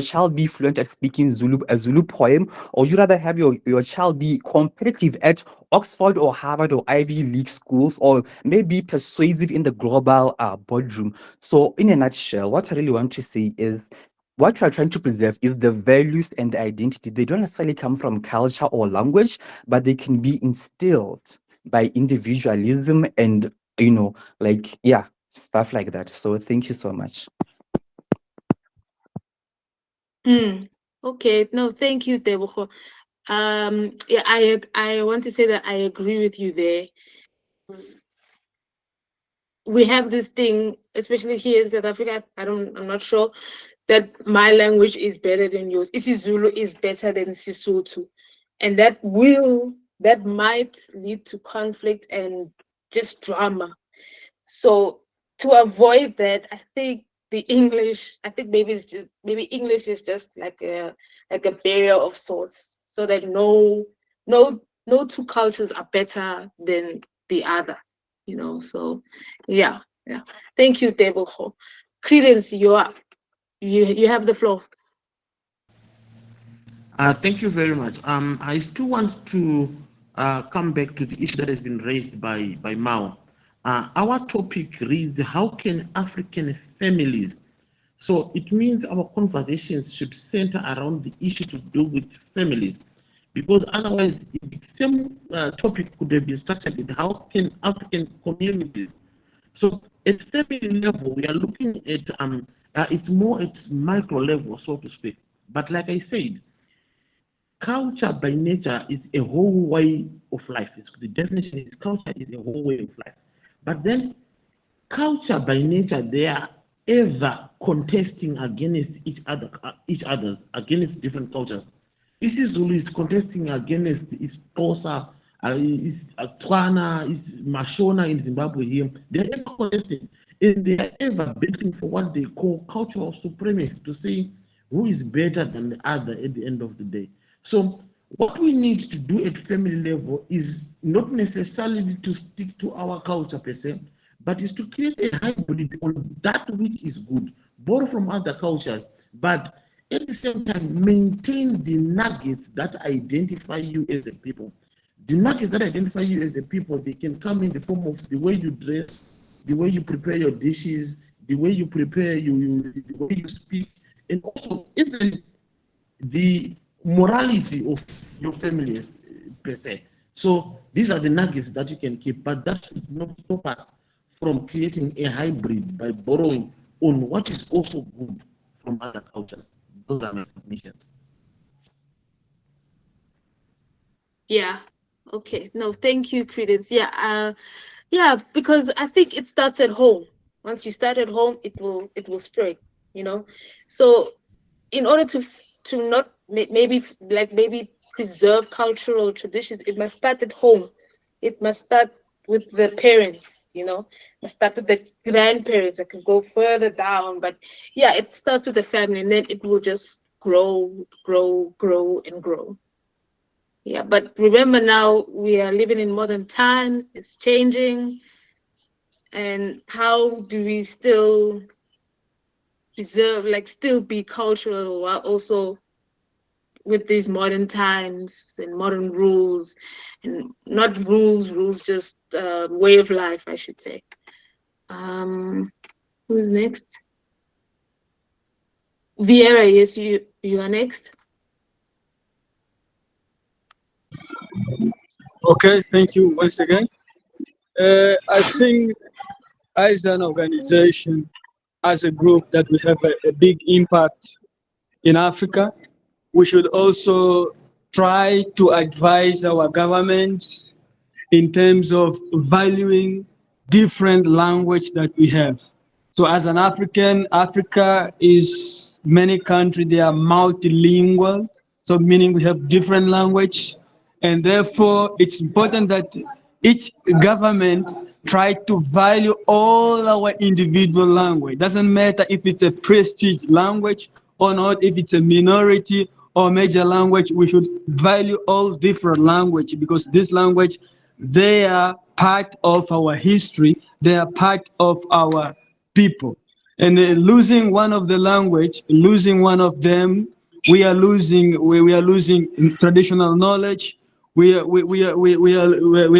child be fluent at speaking a Zulu poem, or would you rather have your child be competitive at Oxford or Harvard or Ivy League schools, or maybe persuasive in the global boardroom? So in a nutshell, what I really want to say is, what we are trying to preserve is the values and the identity. They don't necessarily come from culture or language, but they can be instilled by individualism and, stuff like that. So thank you so much. Okay, no, thank you, Tebogo. Yeah, I want to say that I agree with you there. We have this thing, especially here in South Africa. I'm not sure that my language is better than yours. isiZulu is better than Sesotho, and that might lead to conflict and just drama. So to avoid that, I think maybe English is just like a barrier of sorts, so that no two cultures are better than the other, So yeah. Thank you, Tebogo. Credence, you have the floor. Thank you very much. I still want to come back to the issue that has been raised by Mao. Our topic reads, how can African families? So it means our conversations should center around the issue to do with families, because otherwise the same topic could have been structured with how can African communities. So at family level, we are looking at it's more at micro level, so to speak. But like I said, culture by nature is a whole way of life. The definition is culture is a whole way of life. But then culture by nature, they are ever contesting against each other, against different cultures. isiZulu is contesting against its Xhosa, its Tswana, its Mashona in Zimbabwe here. They're ever contesting, and they are ever battling for what they call cultural supremacy, to say who is better than the other at the end of the day. So what we need to do at family level is not necessarily to stick to our culture per se, but is to create a hybrid on that which is good, borrow from other cultures, but at the same time maintain the nuggets that identify you as a people. The nuggets that identify you as a people, they can come in the form of the way you dress, the way you prepare your dishes, the way you prepare the way you speak, and also even the morality of your families per se. So these are the nuggets that you can keep, but that should not stop us from creating a hybrid by borrowing on what is also good from other cultures. Those are my submissions. Yeah. Okay. No, thank you, Credence. Yeah, because I think it starts at home. Once you start at home, it will spread, So in order to not maybe preserve cultural traditions, it must start at home. It must start with the parents, must start with the grandparents. I can go further down, but yeah, it starts with the family, and then it will just grow, and grow. Yeah, but remember, now we are living in modern times, it's changing. And how do we still preserve, still be cultural while also with these modern times and modern rules, and not rules, just way of life, I should say. Who's next? Vieira, yes, you are next. Okay, thank you once again. I think as an organization, as a group, that we have a big impact in Africa. We should also try to advise our governments in terms of valuing different language that we have. So as an African, Africa is many countries, they are multilingual. So meaning we have different language, and therefore it's important that each government try to value all our individual language. Doesn't matter if it's a prestige language or not, if it's a minority or major language, we should value all different language, because this language, they are part of our history, they are part of our people. And losing one of the language, losing one of them, we are losing traditional knowledge, we are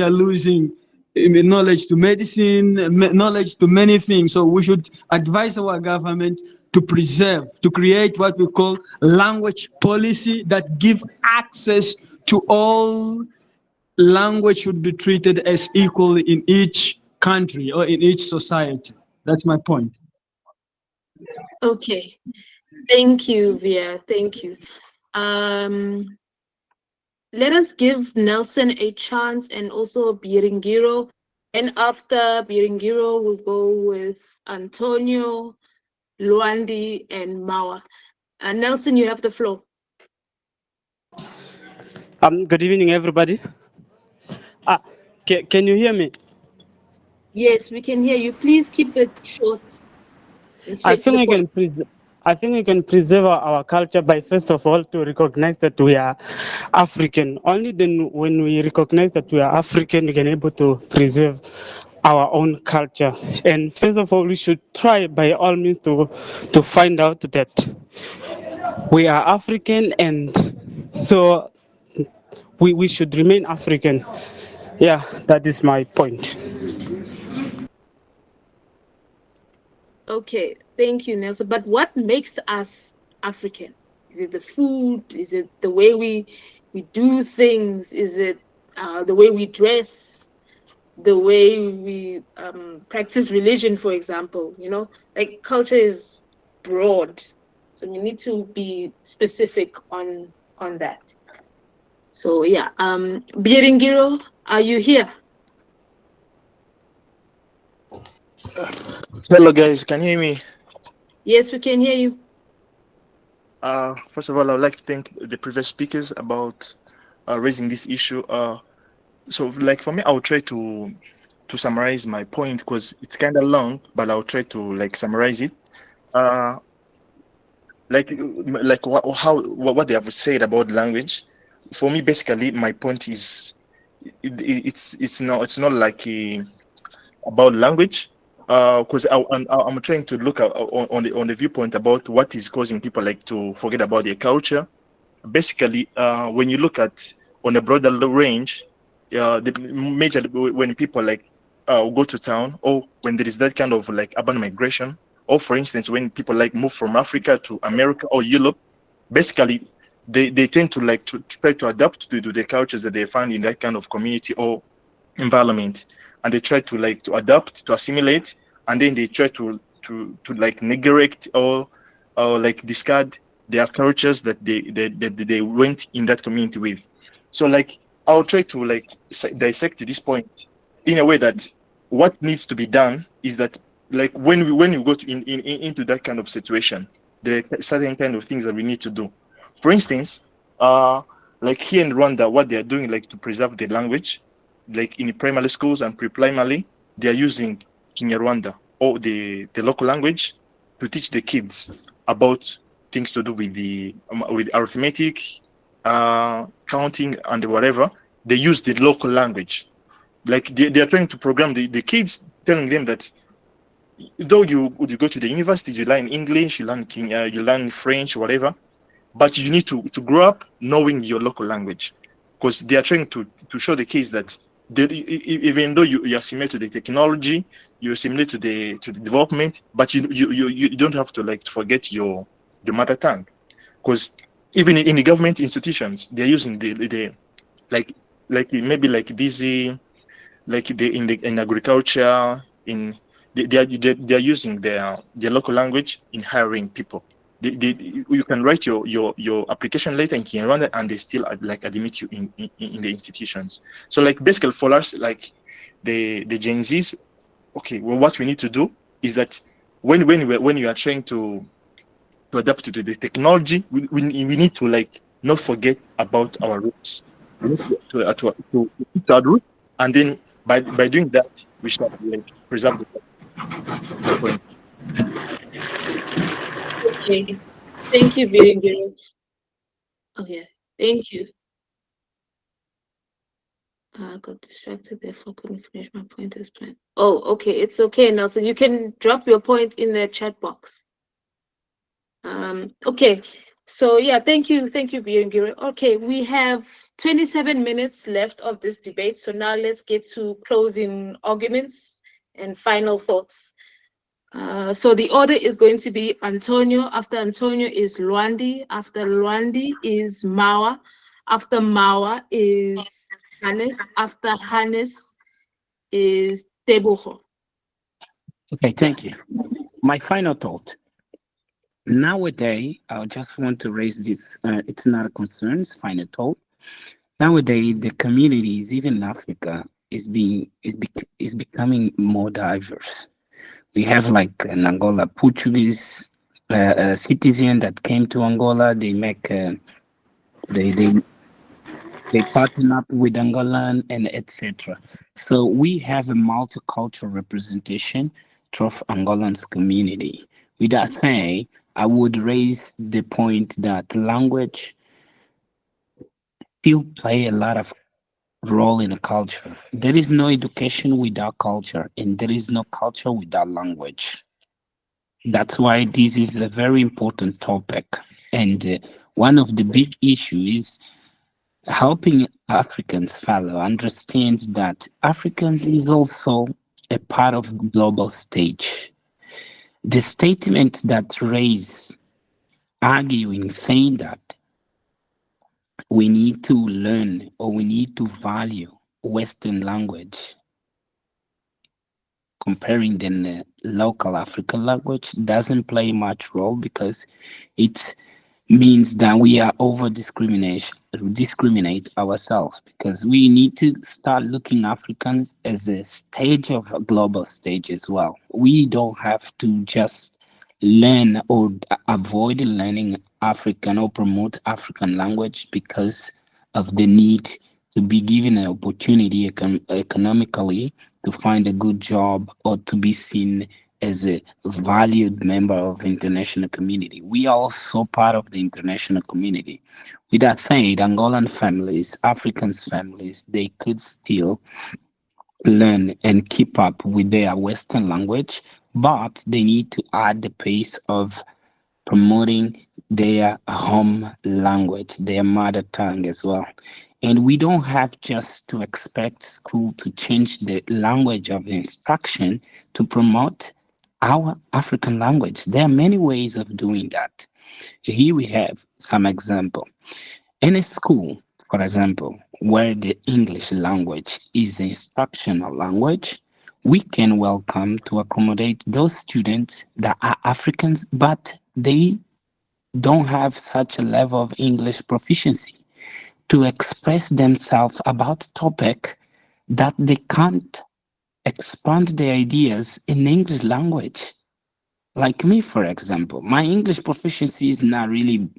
losing knowledge to medicine, knowledge to many things. So we should advise our government to preserve, to create what we call language policy that give access to all. Language should be treated as equally in each country or in each society. That's my point. Okay, thank you, Via. Thank you. let us give Nelson a chance and also Biringiro. And after Biringiro, we'll go with Antonio, Luandi, and Mawa. Nelson, you have the floor. Good evening, everybody. Can you hear me? Yes, we can hear you. Please keep it short and I straight to the point. I think we can preserve our culture by first of all to recognize that we are African. Only then, when we recognize that we are African, we can able to preserve our own culture. And first of all, we should try by all means to find out that we are African, and so we should remain African. Yeah, that is my point. Okay, thank you, Nelson. But what makes us African? Is it the food? Is it the way we do things? Is it the way we dress? The way we practice religion, for example? You know, like culture is broad, so we need to be specific on that. So yeah, Biringiro, are you here? Hello guys, can you hear me? Yes, we can hear you. First of all, I would like to thank the previous speakers about raising this issue. So like for me, I'll try to summarize my point because it's kind of long, but I'll try to like summarize it. Like what they have said about language. For me, basically, my point is it's not like about language. Because I'm trying to look at, on the viewpoint about what is causing people like to forget about their culture. Basically, when you look at on a broader range, the major when people like go to town, or when there is that kind of like urban migration, or for instance when people like move from Africa to America or Europe, basically they tend to like to try to adapt to the cultures that they find in that kind of community or environment, and they try to like to adapt, to assimilate, and then they try to like neglect or like discard their cultures that they went in that community with. So like I'll try to like dissect this point in a way that what needs to be done is that like when you go to into that kind of situation, there are certain kind of things that we need to do. For instance, like here in Rwanda, what they are doing like to preserve the language, like in primary schools and pre-primary, they are using Kinyarwanda or the local language to teach the kids about things to do with the with arithmetic, counting, and whatever. They use the local language. Like they are trying to program the kids, telling them that though you go to the universities, you learn English, you learn French, whatever, but you need to grow up knowing your local language, because they are trying to show the kids that even though you assimilate to the technology, you assimilate to the development, but you don't have to like forget your mother tongue, because even in the government institutions, they're using the like maybe like busy like they in agriculture, in they are using their local language in hiring people. You can write your application letter in Kinyarwanda and they still like admit you in the institutions. So like basically for us, like the Gen Zs, okay, well what we need to do is that when you are trying to adapt to the technology, we need to like not forget about our roots. We need to our roots, and then by doing that we should like preserve the point. Okay, thank you, Biringiro. Okay, thank you. I got distracted, therefore couldn't finish my point as planned. Oh, okay, it's okay, Nelson. You can drop your point in the chat box. Okay, so yeah, thank you, Biringiro. Okay, we have 27 minutes left of this debate, so now let's get to closing arguments and final thoughts. So the order is going to be Antonio. After Antonio is Luandi. After Luandi is Mawa. After Mawa is Hannes. After Hannes is Teboho. Okay, thank you. My final thought. Nowadays, I just want to raise this. It's not a concern, it's final thought. Nowadays, the communities, even in Africa, is becoming more diverse. We have like in Angola Portuguese citizen that came to Angola. They make they they they partner up with Angolan and etc. So we have a multicultural representation of Angolan's community. With that saying, I would raise the point that language still play a lot of role in a culture. There is no education without culture, and there is no culture without language. That's why this is a very important topic. And one of the big issues is helping Africans fellow understand that Africans is also a part of global stage. The statement that raise arguing saying that we need to learn or we need to value Western language comparing the local African language doesn't play much role because it means that we are over discriminate ourselves because we need to start looking Africans as a stage of a global stage as well. We don't have to just learn or avoid learning African or promote African language because of the need to be given an opportunity economically to find a good job or to be seen as a valued member of international community. We are also part of the international community. With that said, Angolan families, Africans families, they could still learn and keep up with their Western language, but they need to add the pace of promoting their home language, their mother tongue as well. And we don't have just to expect school to change the language of instruction to promote our African language. There are many ways of doing that. Here we have some example. In a school, for example, where the English language is the instructional language, we can welcome to accommodate those students that are Africans, but they don't have such a level of English proficiency to express themselves about a topic that they can't expand their ideas in English language. Like me, for example, my English proficiency is not really,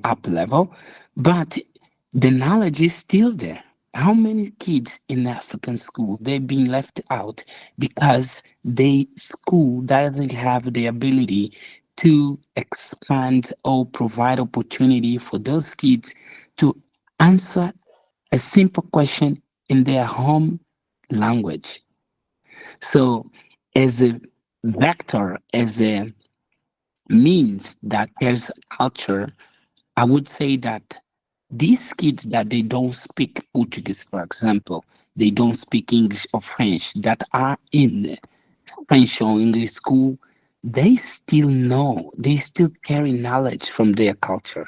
up level, but the knowledge is still there. How many kids in African school they've been left out because they school doesn't have the ability to expand or provide opportunity for those kids to answer a simple question in their home language. So as a vector, as a means that there's culture, I would say that these kids that they don't speak Portuguese, for example, they don't speak English or French, that are in French or English school, they still know, they still carry knowledge from their culture.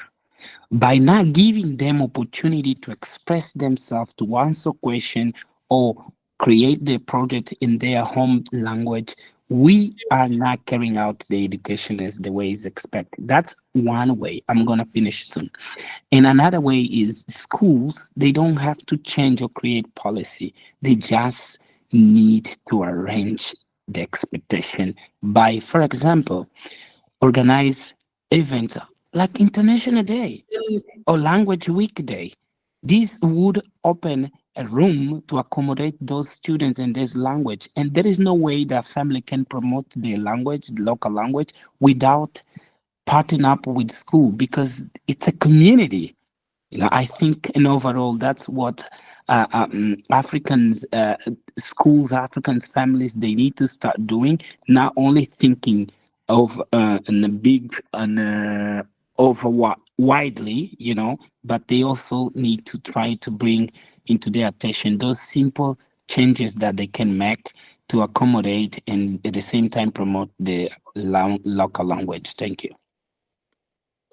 By not giving them opportunity to express themselves, to answer question or create their project in their home language, we are not carrying out the education as the way is expected. That's one way. I'm gonna finish soon. And another way is schools, they don't have to change or create policy. They just need to arrange the expectation by, for example, organize events like International Day or Language Week Day. This would open a room to accommodate those students in this language. And there is no way that family can promote their language, local language, without partnering up with school because it's a community. I think in overall, that's what Africans, schools, Africans, families, they need to start doing, not only thinking of in a big and widely, but they also need to try to bring into their attention those simple changes that they can make to accommodate and at the same time promote the local language. Thank you.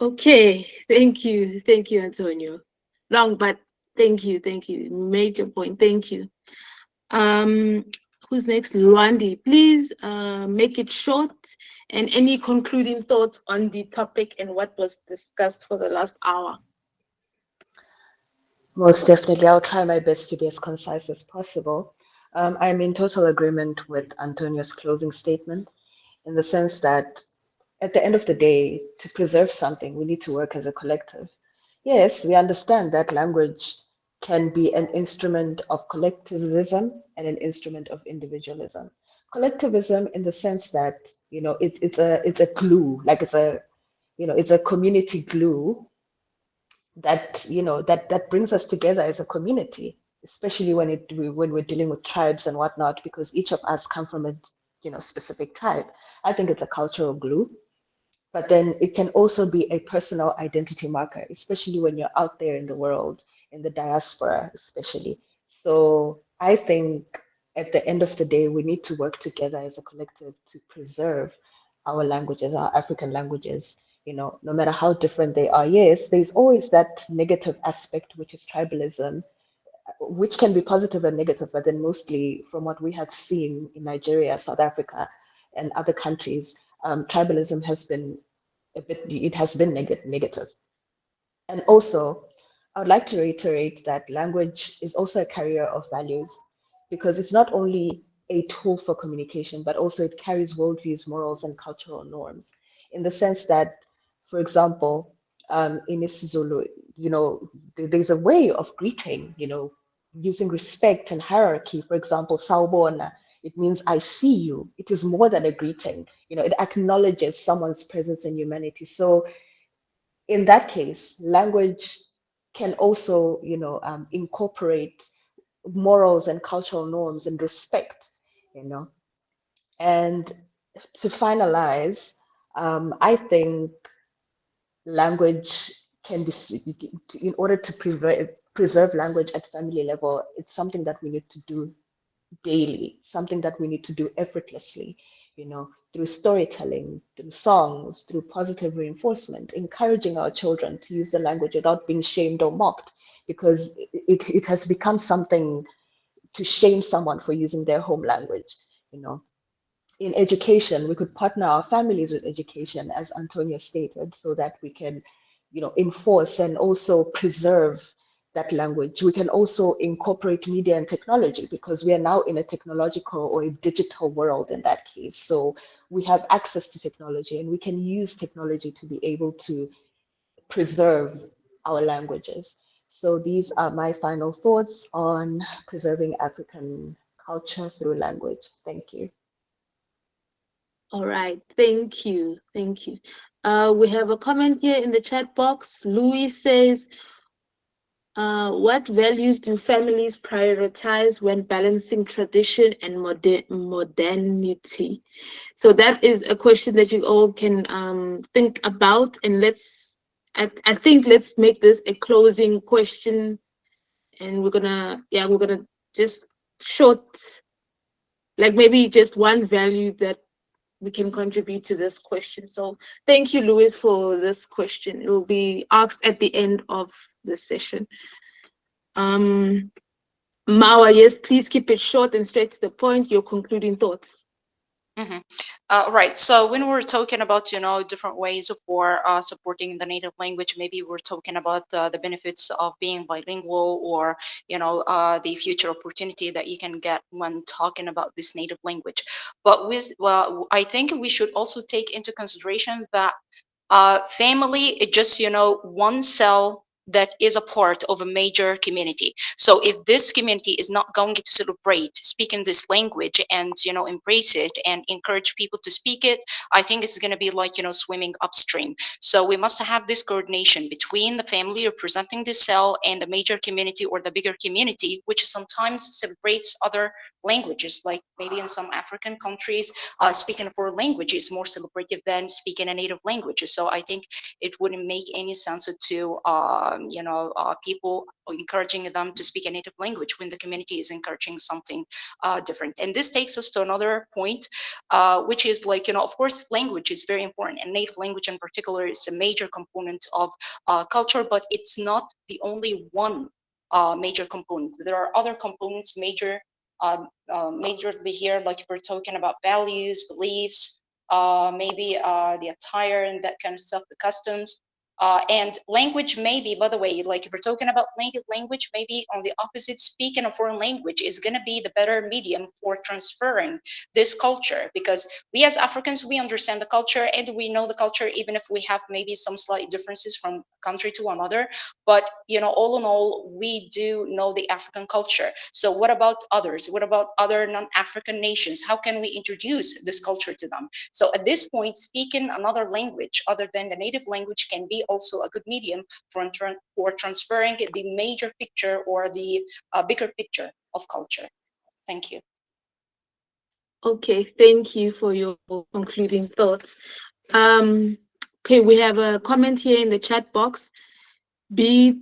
Okay, thank you, Antonio. Long, but thank you. Made your point. Thank you. Who's next? Luandi, please make it short and any concluding thoughts on the topic and what was discussed for the last hour. Most definitely. I'll try my best to be as concise as possible. I'm in total agreement with Antonio's closing statement in the sense that at the end of the day, to preserve something, we need to work as a collective. Yes, we understand that language can be an instrument of collectivism and an instrument of individualism. Collectivism in the sense that, it's a glue, like it's a community glue that that brings us together as a community, especially when we're dealing with tribes and whatnot, because each of us come from a specific tribe. I think it's a cultural glue, but then it can also be a personal identity marker, especially when you're out there in the world, in the diaspora, especially. So I think at the end of the day, we need to work together as a collective to preserve our languages, our African languages, no matter how different they are. Yes, there's always that negative aspect, which is tribalism, which can be positive and negative, but then mostly from what we have seen in Nigeria, South Africa, and other countries, tribalism has been it has been negative. And also, I would like to reiterate that language is also a carrier of values because it's not only a tool for communication, but also it carries worldviews, morals, and cultural norms. In the sense that, for example, in isiZulu, there's a way of greeting, using respect and hierarchy. For example, sawubona, it means I see you. It is more than a greeting. It acknowledges someone's presence in humanity. So in that case, language can also, incorporate morals and cultural norms and respect, you know. And to finalize, I think language can be, in order to preserve language at family level, it's something that we need to do daily, something that we need to do effortlessly, through storytelling, through songs, through positive reinforcement, encouraging our children to use the language without being shamed or mocked, because it has become something to shame someone for using their home language, you know. In education, we could partner our families with education, as Antonio stated, so that we can, enforce and also preserve that language. We can also incorporate media and technology because we are now in a technological or a digital world in that case. So we have access to technology and we can use technology to be able to preserve our languages. So these are my final thoughts on preserving African culture through language. Thank you. All right, thank you, thank you. We have a comment here in the chat box. Louis says, what values do families prioritize when balancing tradition and modernity? So that is a question that you all can think about, and I think let's make this a closing question, and we're gonna just short, like maybe just one value that we can contribute to this question. So thank you, Louis, for this question. It will be asked at the end of the session. Mawa, yes, please keep it short and straight to the point. Your concluding thoughts. Mm-hmm. Right. So when we're talking about, different ways for supporting the native language, maybe we're talking about the benefits of being bilingual, or, the future opportunity that you can get when talking about this native language. But I think we should also take into consideration that family is just, one cell that is a part of a major community. So if this community is not going to celebrate speaking this language and, embrace it and encourage people to speak it, I think it's going to be like, swimming upstream. So we must have this coordination between the family representing this cell and the major community or the bigger community, which sometimes celebrates other languages. Like maybe in some African countries, speaking a foreign language is more celebrative than speaking a native language. So I think it wouldn't make any sense to people encouraging them to speak a native language when the community is encouraging something different. And this takes us to another point, which is like, of course, language is very important, and native language in particular is a major component of culture, but it's not the only one major component. There are other components majorly here, like if we're talking about values, beliefs, maybe the attire and that kind of stuff, the customs. And language, maybe, by the way, like if we're talking about language, maybe on the opposite, speaking a foreign language is going to be the better medium for transferring this culture, because we as Africans, we understand the culture and we know the culture, even if we have maybe some slight differences from country to another. But, you know, all in all, we do know the African culture. So what about others? What about other non-African nations? How can we introduce this culture to them? So at this point, speaking another language other than the native language can be also a good medium for transferring the major picture or the bigger picture of culture. Thank you. Okay, thank you for your concluding thoughts. Okay, we have a comment here in the chat box. Sorry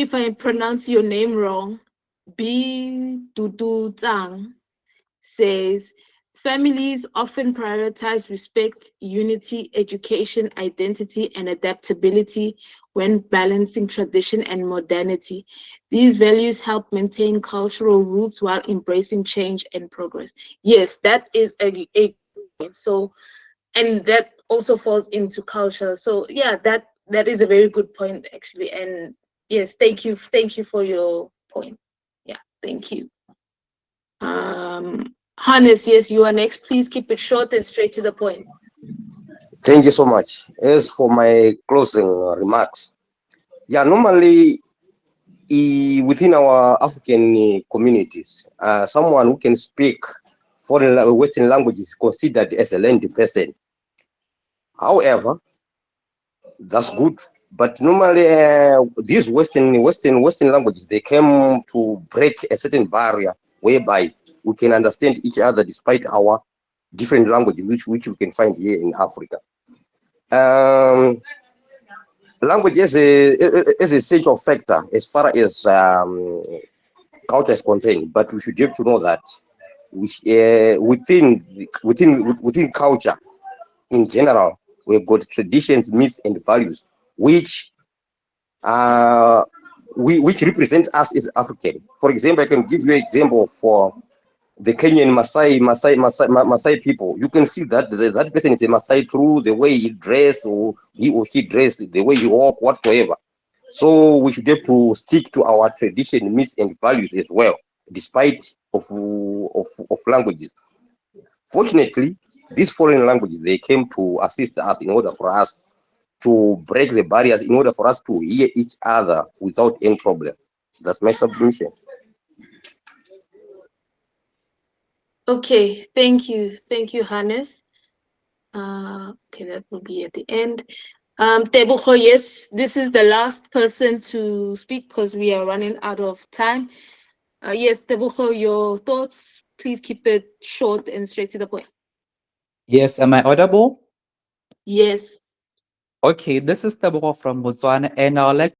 if I pronounce your name wrong. B Dudu Zhang says, families often prioritize respect, unity, education, identity, and adaptability when balancing tradition and modernity. These values help maintain cultural roots while embracing change and progress. Yes, that is a so, and that also falls into culture. So yeah, that is a very good point actually. And yes, thank you for your point. Yeah, thank you. Hannes, yes, you are next. Please keep it short and straight to the point. Thank you so much. As for my closing remarks, yeah, normally within our African communities, someone who can speak foreign Western language is considered as a learned person. However, that's good. But normally, these Western languages, they came to break a certain barrier whereby we can understand each other despite our different languages, which we can find here in Africa. Language is a essential factor as far as culture is concerned, but we should have to know that within culture in general, we've got traditions, myths, and values which represent us as African. For example, I can give you an example for the Kenyan Maasai people. You can see that that person is a Maasai through the way he dress, or he or she dress, the way he walk, whatsoever. So we should have to stick to our tradition, myths, and values as well, despite of languages. Fortunately, these foreign languages, they came to assist us in order for us to break the barriers, in order for us to hear each other without any problem. That's my submission. Okay, thank you, Hannes. Okay, that will be at the end. Tebogo, yes, this is the last person to speak because we are running out of time. Yes, Tebogo, your thoughts, please keep it short and straight to the point. Yes, am I audible? Yes. Okay, this is Tebogo from Botswana, and I'd like